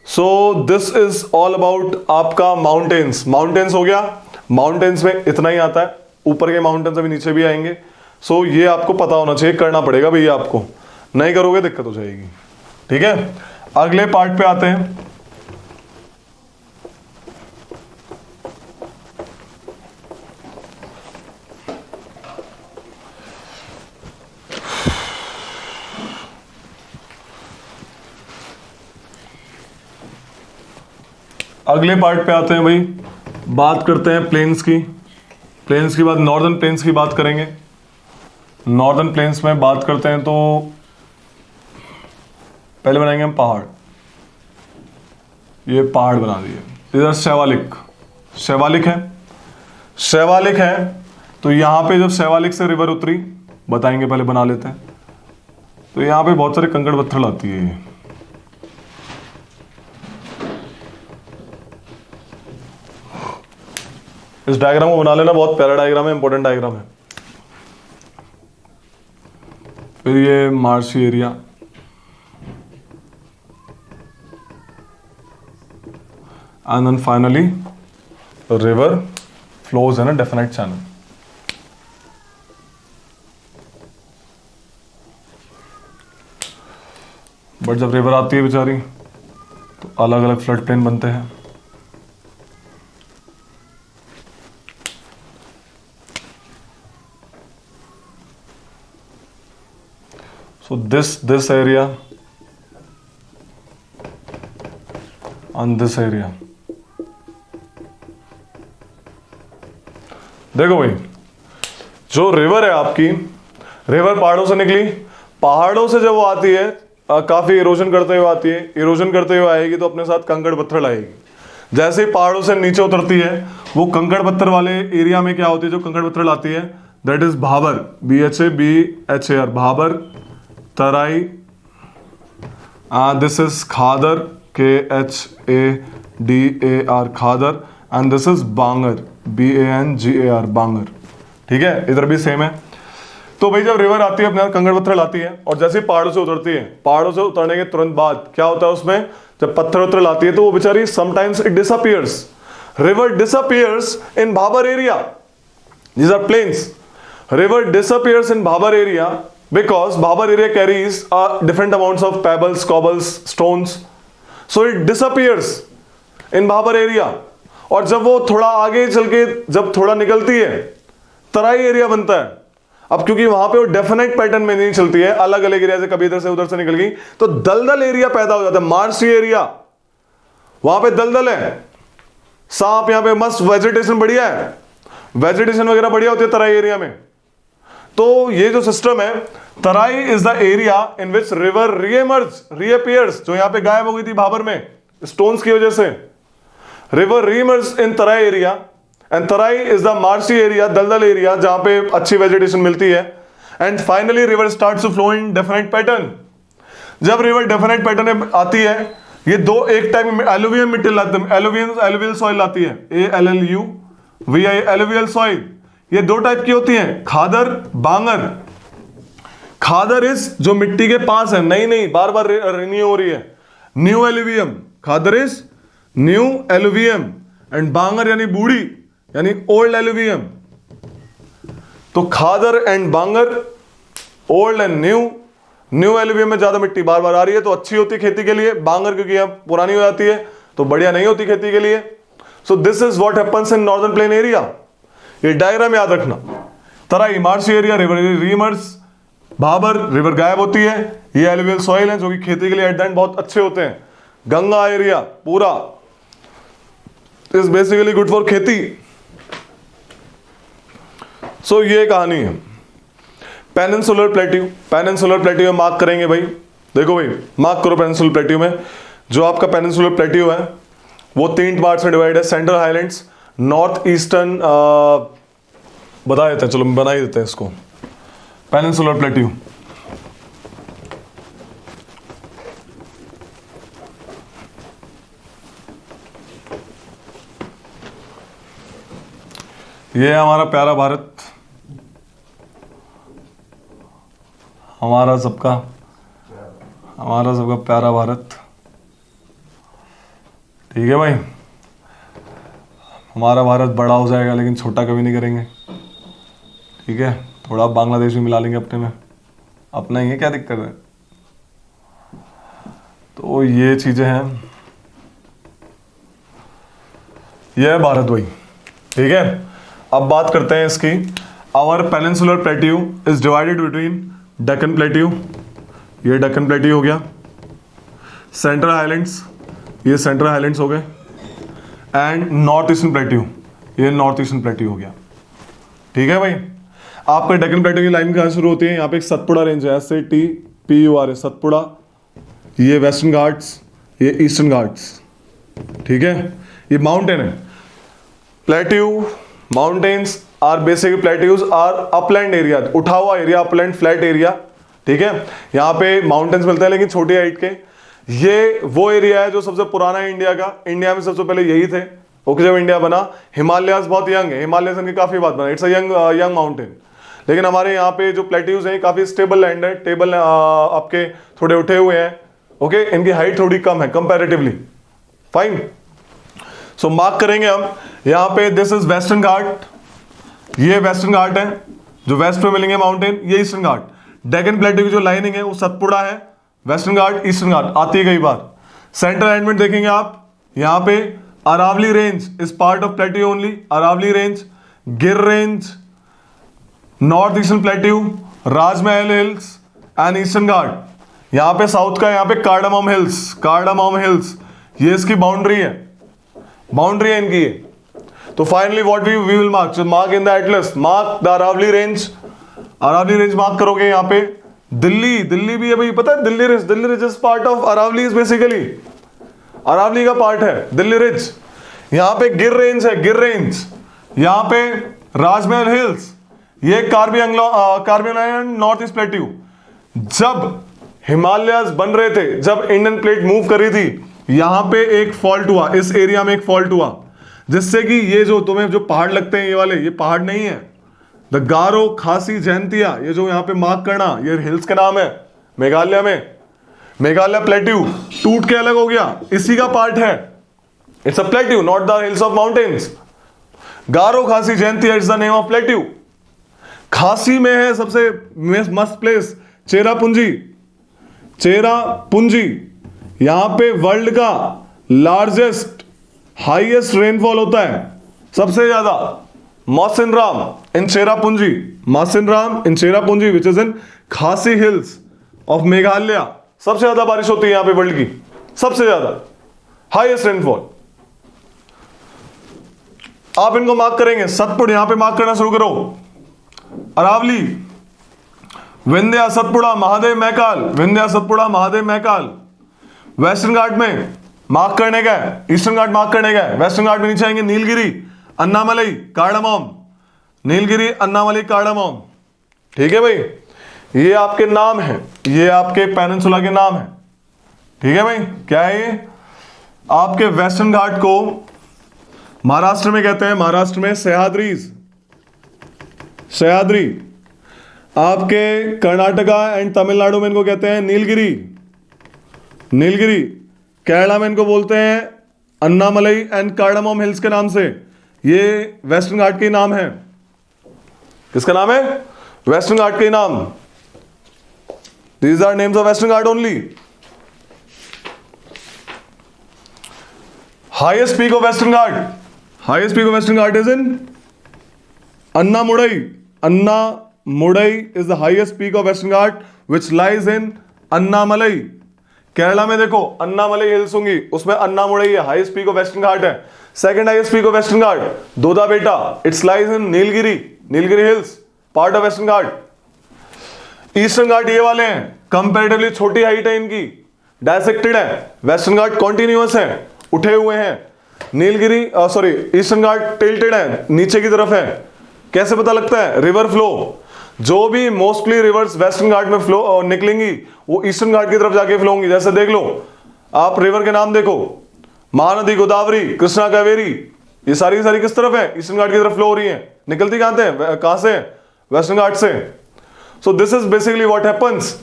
S1: So this is all about आपका माउंटेन्स। माउंटेन्स हो गया, माउंटेन्स में इतना ही आता है, ऊपर के माउंटेन्स अभी नीचे भी आएंगे। सो ये आपको पता होना चाहिए, करना पड़ेगा भैया आपको, नहीं करोगे दिक्कत हो जाएगी, ठीक है। अगले पार्ट पे आते हैं। अगले पार्ट पे आते हैं भाई, बात करते हैं प्लेन्स की। प्लेन्स के बाद नॉर्दर्न प्लेन्स की बात करेंगे। नॉर्दर्न प्लेन्स में बात करते हैं तो पहले बनाएंगे हम पहाड़। ये पहाड़ बना दिए, इधर शैवालिक, शैवालिक है, शैवालिक है। तो यहां पे जब शैवालिक से रिवर उतरी, बताएंगे, पहले बना लेते हैं। तो यहां पे बहुत सारे कंकड़ पत्थर लाती है। इस डायग्राम को बना लेना, बहुत प्यारा डायग्राम है, इंपॉर्टेंट डायग्राम है। फिर ये marshy area, and then finally river flows in a definite channel. But जब रिवर आती है बेचारी तो अलग अलग फ्लड प्लेन बनते हैं। So this area and this area, देखो भाई, जो रिवर है आपकी, रिवर पहाड़ों से निकली, पहाड़ों से जब वो आती है काफी इरोजन करते हुए आती है, इरोजन करते हुए आएगी तो अपने साथ कंकड़ पत्थर लाएगी। जैसे ही पहाड़ों से नीचे उतरती है, वो कंकड़ पत्थर वाले एरिया में क्या होती है, जो कंकड़ पत्थर लाती है, that is bhabar, BHABHAR, bhabar, terai, this is khadar, KHADAR, khadar, and this is bangar, BANGAR, bangar, ठीक है। इधर भी सेम है। तो भाई जब रिवर आती है अपने कंकड़ पत्थर लाती है, और जैसे पहाड़ों से उतरती है, पहाड़ों से उतरने के तुरंत बाद क्या होता है उसमें, जब पत्थर उत्तर लाती है तो वो बेचारी sometimes it disappears, river disappears in bhabar area, these are plains, river disappears in bhabar area because Bhabar area carries different amounts of pebbles, cobbles, stones, so it disappears in Bhabar area। और जब वो थोड़ा आगे चल के जब थोड़ा निकलती है, तराई एरिया बनता है। अब क्योंकि वहां पे वो डेफिनेट पैटर्न में नहीं चलती है, अलग अलग एरिया से, कभी इधर से उधर से निकल गई, तो दलदल एरिया पैदा हो जाता है, मार्शी एरिया, वहां पे दलदल है, सांप, यहाँ पे मस्त वेजिटेशन बढ़िया है, वेजिटेशन वगैरह बढ़िया होती है तराई एरिया में। तो ये जो सिस्टम है, Terai is the area in which river reappears, जो यहां पे गायब हो गई थी भाबर में स्टोन्स की वजह से, river reemerge in Terai area, and Terai is the marshy area, दलदल एरिया, जहां पे अच्छी वेजिटेशन मिलती है। And finally river starts to flow in definite pattern. जब रिवर डेफिनेट पैटर्न में आती है, ये दो एक टाइप में एलुवियल मिट्टी लाती है, एलुवियल सॉइल आती है, ALLUVI, एलुवियल सॉइल। ये दो टाइप की होती हैं, खादर, बांगर। खादर इज जो मिट्टी के पास है, नहीं बार बार रिन्यू हो रही है, new alluvium. Khadar is new alluvium, and bangar यानी बूढ़ी यानी ओल्ड एलुवियम। तो khadar and bangar, old and new. New alluvium में ज्यादा मिट्टी बार बार आ रही है तो अच्छी होती है खेती के लिए, बांगर क्योंकि अब पुरानी हो जाती है तो बढ़िया नहीं होती खेती के लिए। So this is what happens in northern plain area. ये डायग्राम याद रखना। Terai marshy area, river reemerges, Bhabar river गायब होती है, ये एलुवियल सॉइल है जो कि खेती के लिए एट द एंड बहुत अच्छे होते हैं। गंगा एरिया पूरा इज बेसिकली गुड फॉर खेती। सो ये कहानी है। पेनिनसुलर प्लेट्यू, पेनिनसुलर प्लेट्यू में मार्क करेंगे भाई, देखो भाई मार्क करो पेनिनसुलर प्लेट्यू में। जो आपका पेनिनसुलर प्लेट्यू है वो 3 पार्ट्स में डिवाइड है, सेंट्रल हाईलैंड्स, नॉर्थ ईस्टर्न, बता देते हैं, चलो बना ही देते हैं इसको। पेनिनसुलर प्लेट्यू ये है हमारा प्यारा भारत, हमारा सबका प्यारा भारत। ठीक है भाई, हमारा भारत बड़ा हो जाएगा लेकिन छोटा कभी नहीं करेंगे। ठीक है, थोड़ा बांग्लादेश भी मिला लेंगे अपने में, अपना ही है, क्या दिक्कत है। तो ये चीजें हैं, ये है भारत भाई। ठीक है, अब बात करते हैं इसकी। Our peninsular plateau is divided between Deccan plateau, ये डेक्कन प्लेट्यू हो गया, सेंट्रल हाईलैंड्स, ये सेंट्रल हाईलैंड्स हो गए, एंड नॉर्थ ईस्टर्न प्लेट्यू, ये नॉर्थ ईस्टर्न प्लेट्यू हो गया। ठीक है भाई, आपका डेक्कन प्लेट्यू की लाइन कहाँ शुरू होती है, यहाँ पे एक सतपुड़ा रेंज है, SATPUR है सतपुड़ा, ये वेस्टर्न घाट्स, ये ईस्टर्न घाट्स। ठीक है, ये माउंटेन है। Plateau mountains are basically, plateaus are upland area, उठा हुआ एरिया, अपलैंड फ्लैट एरिया। ठीक है, यहाँ पे माउंटेन्स मिलते हैं लेकिन छोटी हाइट के। ये वो एरिया है जो सबसे पुराना है इंडिया का, इंडिया में सबसे पहले यही थे। ओके, जब इंडिया बना, हिमालयाज बहुत यंग है, हिमालयस की काफी बात बना, इट्स अ यंग माउंटेन। लेकिन हमारे यहाँ पे जो प्लेट्यूज हैं काफी स्टेबल लैंड है, टेबल आपके थोड़े उठे हुए हैं। ओके, इनकी हाइट थोड़ी कम है कंपैरेटिवली। फाइन, सो मार्क करेंगे हम यहाँ पे, दिस इज वेस्टर्न घाट, ये वेस्टर्न घाट है जो वेस्ट में मिलेंगे माउंटेन, ये ईस्टर्न घाट। डेक्कन प्लेट्यू की जो लाइनिंग है वो सतपुड़ा है, वेस्टर्न घाट, ईस्टर्न घाट आती है कई बार। सेंट्रल अलाइनमेंट देखेंगे आप, यहाँ पे Aravalli range is part of plateau only, Aravalli range, Gir range, north eastern plateau, Rajmahal hills and eastern Ghat. यहाँ पे साउथ का, यहाँ पे कार्डामम हिल्स, कार्डामम हिल्स, ये इसकी बाउंड्री है, बाउंड्री है इनकी ये। तो finally what we will mark in the atlas, mark the Aravalli range, Aravalli range mark करोगे। यहाँ पे दिल्ली, दिल्ली भी है भाई, पता है Delhi ridge, Delhi ridge is part of Aravalli, is basically Aravalli का पार्ट है दिल्ली रिज। यहाँ पे गिर रेंज है, गिर रेंज, यहाँ पे राजमहल हिल्स, ये Karbi island, north east plateau. जब हिमालयस बन रहे थे, जब इंडियन प्लेट मूव कर रही थी, यहां पे एक फॉल्ट हुआ, इस एरिया में एक फॉल्ट हुआ, जिससे कि ये जो तुम्हें जो पहाड़ लगते हैं, ये वाले, ये पहाड़ नहीं है, द गारो, खासी, जयंतिया, ये जो यहां पे मार्क करना, ये हिल्स का नाम है मेघालय में। मेघालय प्लेट्यू टूट के अलग हो गया, इसी का पार्ट है, it's a plateau, not the hills of mountains. Garo, Khasi, Jaintia is the name of plateau. Khasi में है सबसे मस्त प्लेस चेरापूंजी, चेरापूंजी, यहां पे वर्ल्ड का लार्जेस्ट हाईएस्ट रेनफॉल होता है, सबसे ज्यादा, मौसिनराम इन चेरापूंजी, मौसिनराम इन चेरापूंजी विच इज इन खासी हिल्स ऑफ मेघालय। सबसे ज्यादा बारिश होती है यहां पे वर्ल्ड की, सबसे ज्यादा हाईएस्ट रेनफॉल। आप इनको मार्क करेंगे, सतपुड़ा यहां पे मार्क करना शुरू करो, अरावली, विंध्या, सतपुड़ा, महादेव, मैकाल, विंध्या, सतपुड़ा, महादेव, मैकाल। वेस्टर्न घाट में मार्क करने का है, ईस्टर्न घाट मार्क करने का है। वेस्टर्न घाट में नीचे आएंगे नीलगिरी, अन्नामलई, कार्डामम, नीलगिरी, अन्नामलई, कार्डामम। ठीक है भाई, ये आपके नाम है, ये आपके पेनिनसुला के नाम है। ठीक है भाई, क्या है ये? आपके वेस्टर्न घाट को महाराष्ट्र में कहते हैं, महाराष्ट्र में सह्याद्रीज, सह्याद्री। आपके कर्नाटका एंड तमिलनाडु में इनको कहते हैं नीलगिरी, नीलगिरी। केरला में इनको बोलते हैं अन्नामलई एंड कार्डामम हिल्स के नाम से। ये वेस्टर्न घाट के नाम है। किसका नाम है? वेस्टर्न घाट के नाम। These are names of western Ghat only. Highest peak of western Ghat, highest peak of western Ghat is in Anamudi. Anamudi is the highest peak of western Ghat which lies in Anamalai. Kerala में देखो अन्नामलई हिल्स होंगी, उसमें अन्नामुडई है, highest peak of western Ghat है। Second highest peak of western Ghat Doda Betta, it's lies in Nilgiri, Nilgiri hills, part of western Ghat. Eastern घाट ये वाले हैं, comparatively छोटी हाइट है इनकी, डायसेक्टेड है। वेस्टर्न घाट कॉन्टिन्यूअस है, उठे हुए हैं। नीलगिरी सॉरी ईस्टर्न घाट टिल्टेड है, नीचे की तरफ है। कैसे पता लगता है? River flow. जो भी मोस्टली रिवर्स वेस्टर्न घाट में फ्लो निकलेंगी वो ईस्टर्न घाट की तरफ जाके फ्लो होंगी। जैसे देख लो, आप रिवर के नाम देखो, महानदी, गोदावरी, कृष्णा, कावेरी, ये सारी किस तरफ है? ईस्टर्न घाट की तरफ फ्लो हो रही है। निकलती कहां से? वेस्टर्न घाट से। सो this is basically what happens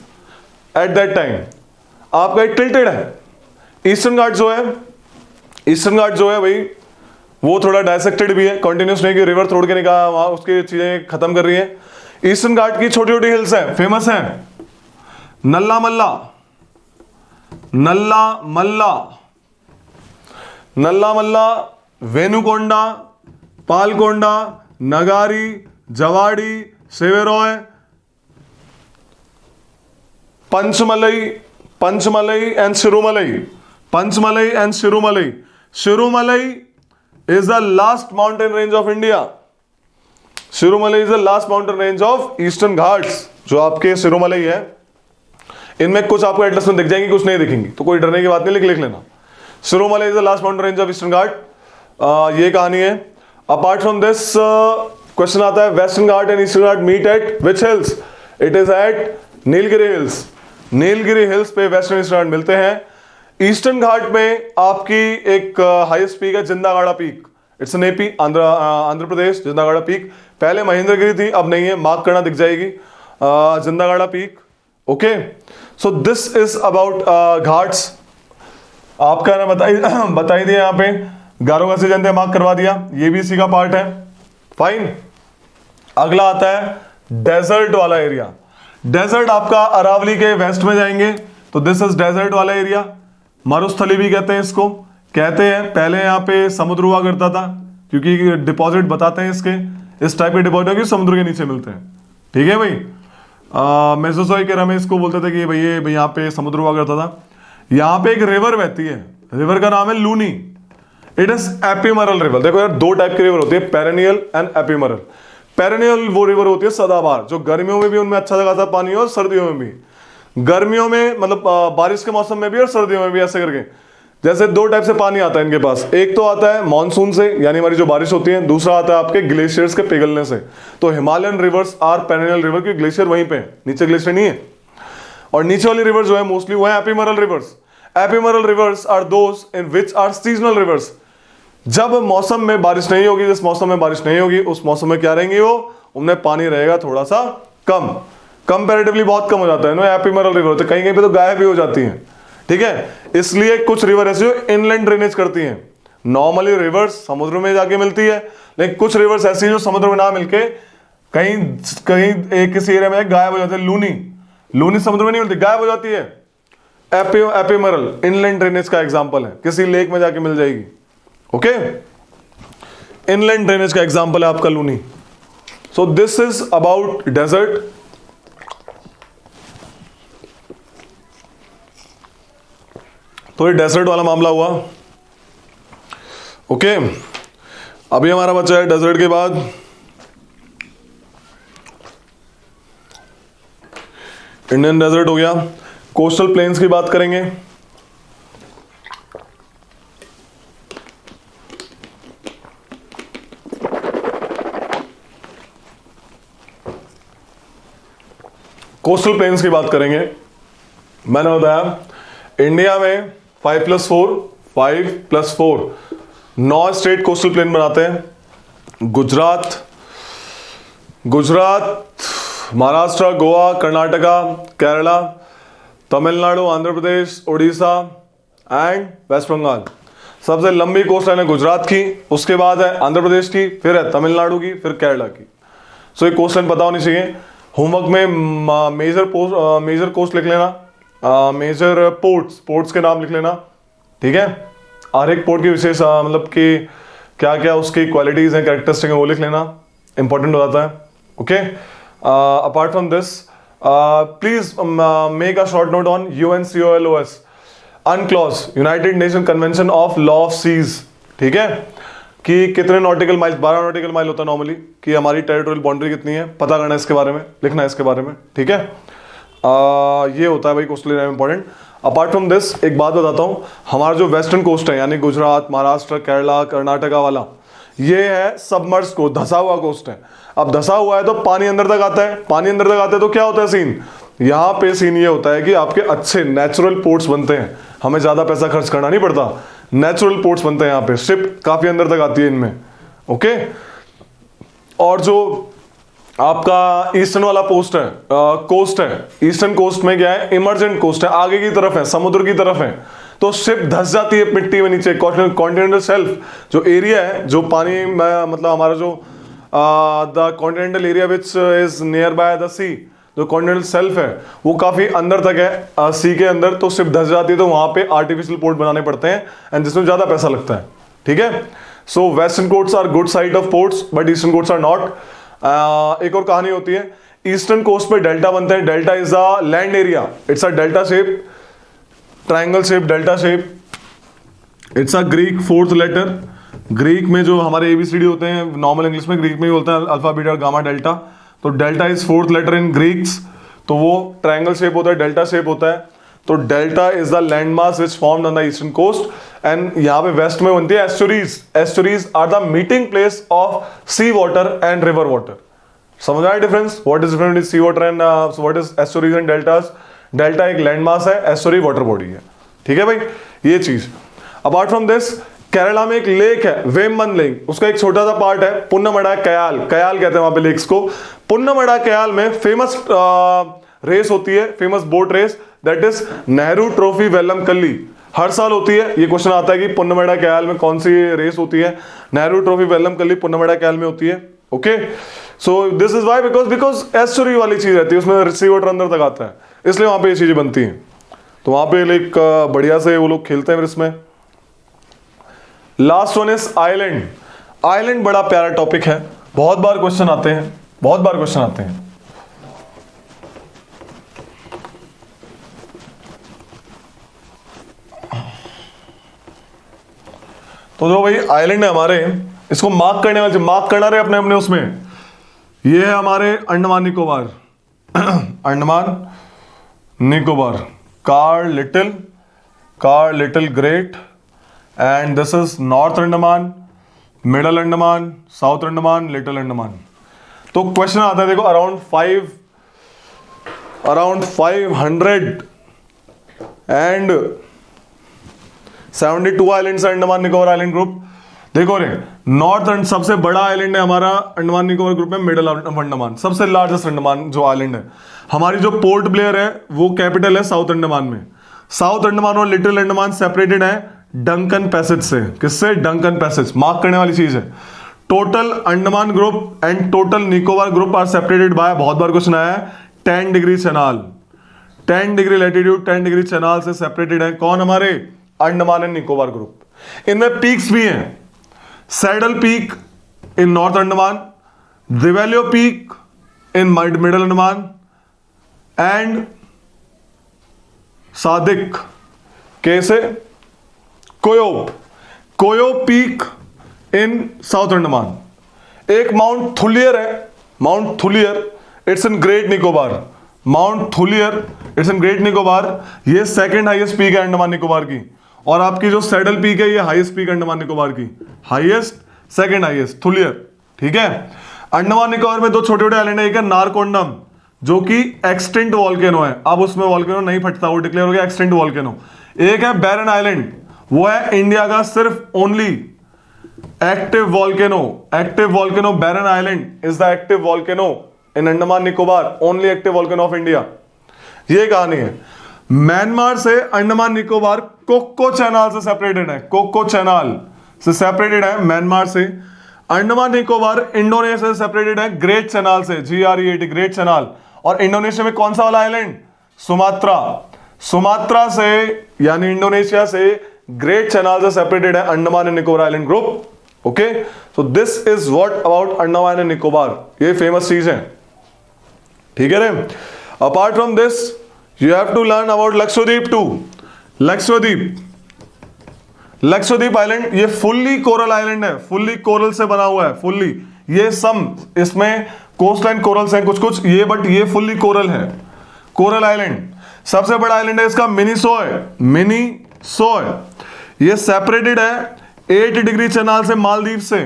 S1: at that time. आपका एक टिल्टेड है। ईस्टर्न घाट जो है, ईस्टर्न घाट जो है भाई वो थोड़ा डायसेक्टेड भी है, कंटिन्यूस नहीं कि रिवर तोड़ के निकाला वहां उसकी चीजें खत्म कर रही है। ईस्टर्न घाट की छोटी छोटी हिल्स हैं, फेमस हैं। नल्ला Malla, Nalla Malla, Nalla Malla, Venukonda, Palkonda, Nagari, Javadi, Shevaroy, Panchamalai, Panchamalai and Sirumalai, Panchamalai and Sirumalai. Sirumalai is the last mountain range of India. Sirumalai is the last mountain range of Eastern Ghats। जो आपके शिरोमलई है, इनमें कुछ आपको एटलस में दिख जाएंगी, कुछ नहीं दिखेंगी, तो कोई डरने की बात नहीं, लिख लेना। शिरोमलई is the last mountain range of Eastern Ghat। ये कहानी है। अपार्ट फ्रॉम दिस क्वेश्चन आता है, Western Ghat and eastern Ghat meet at which hills? It is at Nilgiri hills. Nilgiri hills पे वेस्टर्न ईस्टर्न घाट मिलते हैं। ईस्टर्न घाट में आपकी एक हाईएस्ट पीक है Jindhagada peak. It's an AP, Andhra Pradesh. Jindhagada peak पहले महेंद्रगिरी थी, अब नहीं है, मार्क करना दिख जाएगी। Jindhagada peak. Okay, so this is about Ghats. आपका ना बताई दिया, यहाँ पे गारो घासी जनते मार्क करवा दिया, ये भी इसी का पार्ट है। फाइन। अगला आता है डेजर्ट वाला एरिया। डेजर्ट आपका अरावली के वेस्ट में जाएंगे, तो दिस इज डेजर्ट वाला एरिया। मरुस्थली भी कहते हैं इसको। कहते हैं पहले यहाँ पे समुद्र हुआ करता था, क्योंकि डिपॉजिट बताते हैं इसके, इस टाइप के डिपॉजिट की समुद्र के नीचे मिलते हैं। ठीक है भाई। मेसोजोइक एरा में इसको बोलते थे कि भाई ये यहाँ पे समुद्र हुआ करता था। यहाँ पे एक रिवर बहती है, रिवर का नाम है Luni. It is ephemeral river. देखो यार, दो टाइप की रिवर होती है, पेरेनियल एंड एपिमरल। पेरेनियल वो रिवर होती है सदाबहार, जो गर्मियों में भी उनमें अच्छा खासा पानी हो और सर्दियों में भी। गर्मियों में मतलब बारिश के मौसम में भी और सर्दियों में भी, ऐसे करके। जैसे दो टाइप से पानी आता है इनके पास। एक तो आता है मानसून से, यानी हमारी जो बारिश होती है। दूसरा आता है आपके ग्लेशियर्स के पिघलने से। तो Himalayan rivers are perennial river, की ग्लेशियर वहीं पे है, नीचे ग्लेशियर नहीं है। और नीचे वाली रिवर जो है मोस्टली वो है ephemeral rivers. Ephemeral rivers are those in which are seasonal rivers. जब मौसम में बारिश नहीं होगी, जिस मौसम में बारिश नहीं होगी, उस मौसम में क्या रहेंगी वो, उनमें पानी रहेगा थोड़ा सा कम, कंपैरेटिवली बहुत कम हो जाता है ना एपिमरल रिवर। तो कहीं कहीं पे तो गायब भी हो जाती हैं। ठीक है, इसलिए कुछ रिवर ऐसे जो इनलैंड ड्रेनेज करती हैं। नॉर्मली रिवर्स समुद्र में जाके मिलती है, लेकिन कुछ रिवर्स ऐसी जो समुद्र में ना मिलके कहीं कहीं एक किसी एरिया में गायब हो जाती है। लूनी, लूनी समुद्र में नहीं मिलती, गायब हो जाती है। एपिमरल इनलैंड ड्रेनेज का एग्जाम्पल है, किसी लेक में जाके मिल जाएगी। ओके, इनलैंड ड्रेनेज का एग्जाम्पल है आपका Luni. So this is about desert. तो ये डेजर्ट वाला मामला हुआ। ओके, अभी हमारा बच्चा है डेजर्ट के बाद इंडियन डेजर्ट हो गया। कोस्टल प्लेन्स की बात करेंगे। कोस्टल प्लेन्स की बात करेंगे। मैंने बताया इंडिया में 5+4 9 स्टेट कोस्टल प्लेन बनाते हैं। Gujarat, Maharashtra, Goa, Karnataka, Kerala, Tamil Nadu, Andhra Pradesh, Orissa and waste Bengal. सबसे लंबी कोस्ट लाइन है गुजरात की, उसके बाद है आंध्र प्रदेश की, फिर है तमिलनाडु की, फिर केरला की। सो ये कोस्ट लाइन पता होनी चाहिए। होमवर्क में मेजर कोस्ट लिख लेना, मेजर पोर्ट्स के नाम लिख लेना, ठीक है। हर एक पोर्ट की विशेष मतलब कि क्या क्या उसकी क्वालिटीज हैं, कैरेक्टरिस्टिक है, वो लिख लेना, इंपॉर्टेंट हो जाता है। Okay, apart from this please make a short note on UNCOLOS UNCLOS, United Nation convention of law of seas, ठीक है, कि कितने नॉटिकल माइल, 12 नॉटिकल माइल होता है नॉर्मली, कि हमारी टेरिटोरियल बाउंड्री कितनी है, पता करना है इसके बारे में, लिखना है इसके बारे में, ठीक है। ये होता है भाई कोस्टल एरिया में इंपॉर्टेंट। अपार्ट फ्रॉम दिस एक बात बताता हूँ, हमारा जो वेस्टर्न कोस्ट है यानी गुजरात, महाराष्ट्र, केरला, कर्नाटका वाला, ये है सबमर्ज को, धसा हुआ कोस्ट है। अब धसा हुआ है तो पानी अंदर तक आता है, पानी अंदर तक आता है तो क्या होता है सीन, यहाँ पे सीन ये होता है कि आपके अच्छे नेचुरल पोर्ट्स बनते हैं, हमें ज्यादा पैसा खर्च करना नहीं पड़ता, नेचुरल पोर्ट्स बनते हैं यहाँ पे, शिप काफी अंदर तक आती है इनमें। ओके, और जो आपका ईस्टर्न वाला कोस्ट है, ईस्टर्न कोस्ट में क्या है, इमर्जेंट कोस्ट है, आगे की तरफ है, समुद्र की तरफ है, तो शिप धस जाती है मिट्टी में नीचे। कॉन्टिनेंटल शेल्फ जो एरिया है, जो पानी में मतलब हमारा जो the continental area which is near by the sea, जो कॉन्टिनेंटल शेल्फ है वो काफी अंदर तक है सी के अंदर, तो शिप धस जाती है, तो वहां पे आर्टिफिशियल पोर्ट बनाने पड़ते हैं, एंड जिसमें ज्यादा पैसा लगता है, ठीक है। So western coasts are good side of ports but eastern coasts are not. एक और कहानी होती है, ईस्टर्न कोस्ट पे डेल्टा बनते हैं, delta is a land area, it's a delta shape, triangle shape, delta shape, it's a Greek fourth letter. Greek में जो हमारे ABCD होते हैं, नॉर्मल इंग्लिश में ग्रीक में ही बोलते हैं अल्फा बीटा गामा डेल्टा, तो delta is fourth letter in Greeks, तो वो ट्रायंगल शेप होता है, डेल्टा शेप होता है। तो delta is the land mass which formed on the eastern coast, and यहाँ पे वेस्ट में बनती है estuaries. Estuaries are the meeting place of sea water and river water. समझ आया difference, what is difference between sea water and what is estuaries and deltas. Delta एक land mass है, estuary water body है, ठीक है भाई, ये चीज। अपार्ट फ्रॉम दिस केरला में एक लेक है, वेमबन लेक, उसका एक छोटा सा पार्ट है पुन्नमड़ा कयाल, कयाल कहते हैं वहां पे लेक्स को। पुन्नमड़ा कयाल में फेमस रेस होती है, famous boat race, that is Nehru trophy Vallam Kali, हर साल होती है। ये क्वेश्चन आता है कि पुन्नमड़ा कयाल में कौन सी रेस होती है, नेहरू ट्रॉफी वेलम कल्ली पुन्नमड़ा कयाल में होती है। Okay, so this is why because estuary वाली चीज रहती है, उसमें सी वाटर अंदर तक आता है, इसलिए वहां पे ये चीजें बनती हैं। तो वहां पे लाइक बढ़िया से वो लोग खेलते हैं फिर इसमें। Last one is island. Island बड़ा प्यारा टॉपिक है, बहुत बार क्वेश्चन आते हैं, बहुत बार क्वेश्चन आते हैं। तो जो भाई आइलैंड है हमारे, इसको मार्क करने वाले, मार्क करना रहे अपने अपने उसमें, ये है हमारे Andaman Nicobar Andaman Nicobar, car little great, and this is north Andaman, middle Andaman, south Andaman, little Andaman. तो क्वेश्चन आता है देखो, around 572 islands Andaman Nicobar island group. देखो रे, नॉर्थ एंड सबसे बड़ा आइलैंड है हमारा अंडमान निकोबार ग्रुप में, मिडल अंडमान सबसे लार्जेस्ट अंडमान जो आइलैंड है। हमारी जो पोर्ट ब्लेयर है वो कैपिटल है साउथ अंडमान में। साउथ अंडमान और लिटिल अंडमान सेपरेटेड है डंकन पैसेज से। किससे? Duncan passage. मार्क करने वाली चीज है। Total Andaman group and total Nicobar group are separated by, बहुत बार क्वेश्चन आया है, 10 degree channel, 10 degree latitude, 10 degree channel से सेपरेटेड है। कौन? हमारे अंडमान एंड निकोबार ग्रुप। इनमें पीक्स भी हैं, saddle peak in north Andaman, Diavolo peak in middle Andaman and सादिक, कैसे? कोयो पीक इन साउथ अंडमान। एक माउंट थुलियर है, mount Thuillier, it's in great Nicobar. Mount Thuillier it's in great Nicobar, ये सेकंड हाईएस्ट पीक है अंडमान निकोबार की। और आपकी जो सैडल पीक है ये हाईएस्ट पीक अंडमान निकोबार की, हाईएस्ट, सेकंड हाईएस्ट थुलियर। ठीक है। अंडमान निकोबार में दो छोटे छोटे आइलैंड है, एक है नारकोंडम जो कि एक्सटिंक्ट वॉल्केनो है, अब उसमें वॉल्केनो नहीं फटता, वो डिक्लेयर हो गया एक्सटिंक्ट वॉल्केनो। एक है बैरन आइलैंड, वो है इंडिया का सिर्फ only active volcano, active volcano Barren Island is the active volcano in Andaman Nicobar, only active volcano of India. ये कहानी है। म्यांमार से अंडमान निकोबार कोको चैनल से सेपरेटेड है, कोको चैनल से सेपरेटेड है म्यांमार से। अंडमान निकोबार इंडोनेशिया से सेपरेटेड है ग्रेट चैनल से, GREAT, ग्रेट चैनल। और इंडोनेशिया में कौन सा वाला आइलैंड? सुमात्रा। सुमात्रा से यानी इंडोनेशिया से ग्रेट चैनल से सेपरेटेड है Andaman and Nicobar island group. Okay, so this is what about Andaman and Nicobar, ये फेमस चीज है, ठीक है रे। Apart from this you have to learn about Lakshadweep too. Lakshadweep, Lakshadweep island ये फुल्ली कोरल आइलैंड है, फुल्ली कोरल से बना हुआ है, फुल्ली। ये सम इसमें कोस्ट लाइन कोरल्स हैं कुछ कुछ ये, बट ये फुल्ली कोरल है, कोरल आइलैंड। सबसे बड़ा आइलैंड है इसका मिनीसॉय, मिनीसॉय। ये सेपरेटेड है 8 डिग्री चैनल से मालदीव से,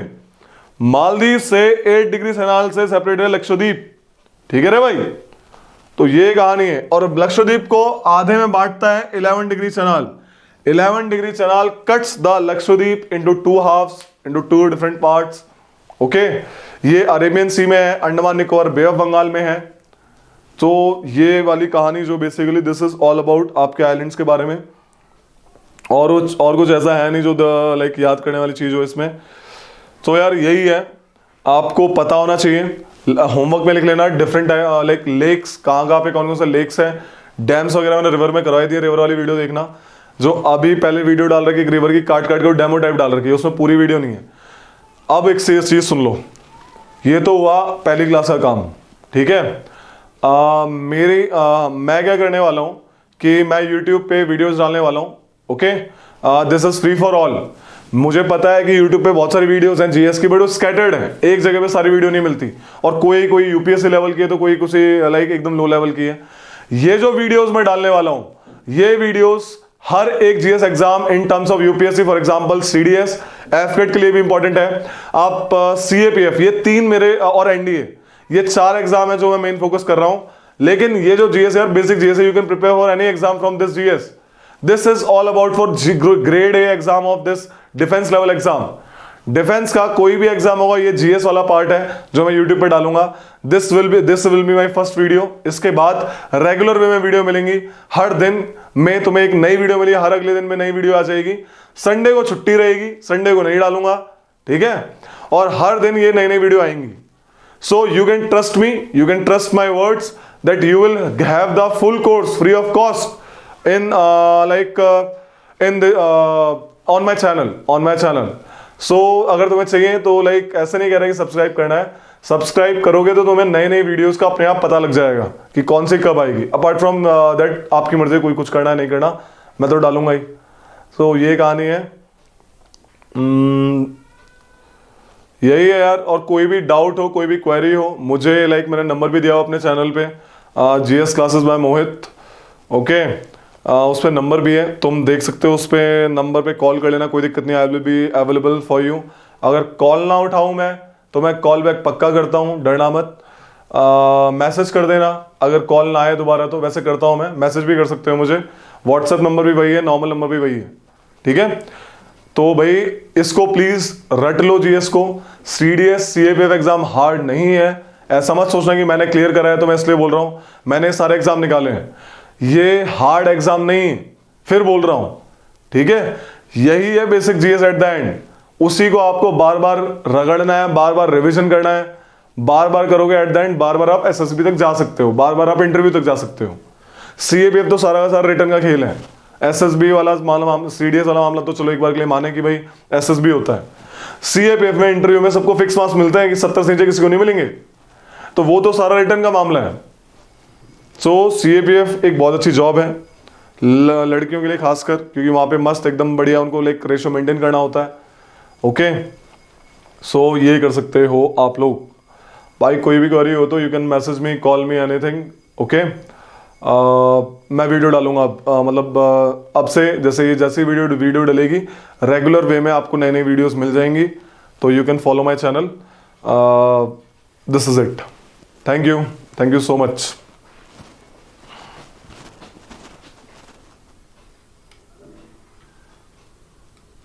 S1: मालदीव से 8 डिग्री चैनल से सेपरेटेड है लक्षद्वीप, ठीक है रे भाई। तो ये कहानी है। और लक्षद्वीप को आधे में बांटता है 11 degree channel. 11 degree channel cuts the Lakshadweep into 2 halves, into 2 different parts. Okay, ये अरेबियन सी में है, अंडमान निकोबार बे ऑफ बंगाल में है। तो ये वाली कहानी जो basically this is all about आपके आइलैंड्स के बारे में। और कुछ ऐसा है नहीं जो लाइक याद करने वाली चीज हो इसमें। तो यार यही है, आपको पता होना चाहिए। होमवर्क में लिख लेना डिफरेंट लाइक लेक्स, कहाँ पे कौन कौन से लेक्स हैं, डैम्स वगैरह मैंने रिवर में करवाई थी, रिवर वाली वीडियो देखना। जो अभी पहले वीडियो डाल रखी है रिवर की, काट काट के डेमो टाइप डाल रखी है, उसमें पूरी वीडियो नहीं है। अब एक सीरियस चीज सुन लो, ये तो हुआ पहली क्लास का काम, ठीक है। मैं क्या करने वाला हूँ कि मैं यूट्यूब पे वीडियोस डालने वाला हूँ। Okay, this is free for all. मुझे पता है कि यूट्यूब पे बहुत सारी वीडियोस हैं जीएस की, बट वो स्कैटर्ड है, एक जगह पे सारी वीडियो नहीं मिलती। और कोई यूपीएससी लेवल की है तो कोई कुछ लाइक एकदम लो लेवल की है। ये जो वीडियोस मैं डालने वाला हूँ, ये वीडियोस हर एक GS exam in terms of UPSC, for example CDS, AFCAT के लिए भी इंपॉर्टेंट है। आप सीएपीएफ, ये 3 मेरे, और एनडीए, ये 4 एग्जाम है जो मैं मेन फोकस कर रहा हूं। लेकिन ये जो जीएस है, बेसिक जीएस है, you can prepare for any exam from this GS. This is all about for grade A exam of this defence level exam. Defence का कोई भी एग्जाम होगा, ये जीएस वाला पार्ट है जो मैं यूट्यूब पे डालूंगा। This will be my first video. इसके बाद रेगुलर वे में वीडियो मिलेंगी, हर दिन में तुम्हें एक नई वीडियो मिलेगी, हर अगले दिन में नई वीडियो आ जाएगी। संडे को छुट्टी रहेगी, संडे को नहीं डालूंगा, ठीक है। और हर दिन ये नई नई वीडियो आएंगी। So you can trust me, you can trust my words that you will have the full course free of cost in on my channel. So अगर तुम्हें चाहिए तो लाइक ऐसे नहीं कह रहा कि सब्सक्राइब करना है, सब्सक्राइब करोगे तो तुम्हें नए नए वीडियोस का अपने आप पता लग जाएगा कि कौन सी कब आएगी। अपार्ट फ्रॉम दैट आपकी मर्जी, कोई कुछ करना है नहीं करना, मैं तो डालूंगा ही। So ये कहानी है, यही है यार। और कोई भी डाउट हो, कोई भी क्वेरी हो, मुझे लाइक मैंने नंबर भी दिया हो अपने चैनल पे, जीएस क्लासेस बाय मोहित। ओके, उस पर नंबर भी है, तुम देख सकते हो, उस पर नंबर पे कॉल कर लेना, कोई दिक्कत नहीं, I will be available for you. अगर कॉल ना उठाऊं मैं तो मैं कॉल बैक पक्का करता हूँ, डरना मत। मैसेज कर देना अगर कॉल ना आए दोबारा, तो वैसे करता हूँ मैं, मैसेज भी कर सकते हो मुझे। व्हाट्सएप नंबर भी वही है, नॉर्मल नंबर भी वही है, ठीक है। तो भाई इसको प्लीज रट लो, जीएस को। सीडीएस सीएपीएफ एग्जाम हार्ड नहीं है, ऐसा मत सोचना कि मैंने क्लियर करा है तो मैं इसलिए बोल रहा हूं। मैंने सारे एग्जाम निकाले हैं, ये हार्ड एग्जाम नहीं, फिर बोल रहा हूं, ठीक है। यही है basic GS at the end. उसी को आपको बार बार रगड़ना है, बार बार रिविजन करना है, बार बार करोगे एट द एंड बार बार आप एसएसबी तक जा सकते हो, बार बार आप इंटरव्यू तक जा सकते हो। सीएपीएफ तो सारा का सारा रिटर्न का खेल है। एसएसबी वाला मामला, सीडीएस वाला मामला तो चलो एक बार के लिए माने कि भाई एसएसबी होता है। सीएपीएफ में इंटरव्यू में सबको फिक्स मार्क्स मिलते हैं कि 70 से नीचे किसी को नहीं मिलेंगे, तो वो तो सारा रिटर्न का मामला है। सो सीएपीएफ एक बहुत अच्छी जॉब है लड़कियों के लिए खासकर, क्योंकि वहां पे मस्त एकदम बढ़िया उनको लाइक रेशो मेंटेन करना होता है। ओके, सो ये कर सकते हो आप लोग। भाई कोई भी क्वेरी हो तो you can message me, call me, anything. Okay, मैं वीडियो डालूंगा मतलब अब से, जैसे वीडियो डलेगी रेगुलर वे में आपको नई नई वीडियोस मिल जाएंगी। तो you can follow my channel. This is it. Thank you so much.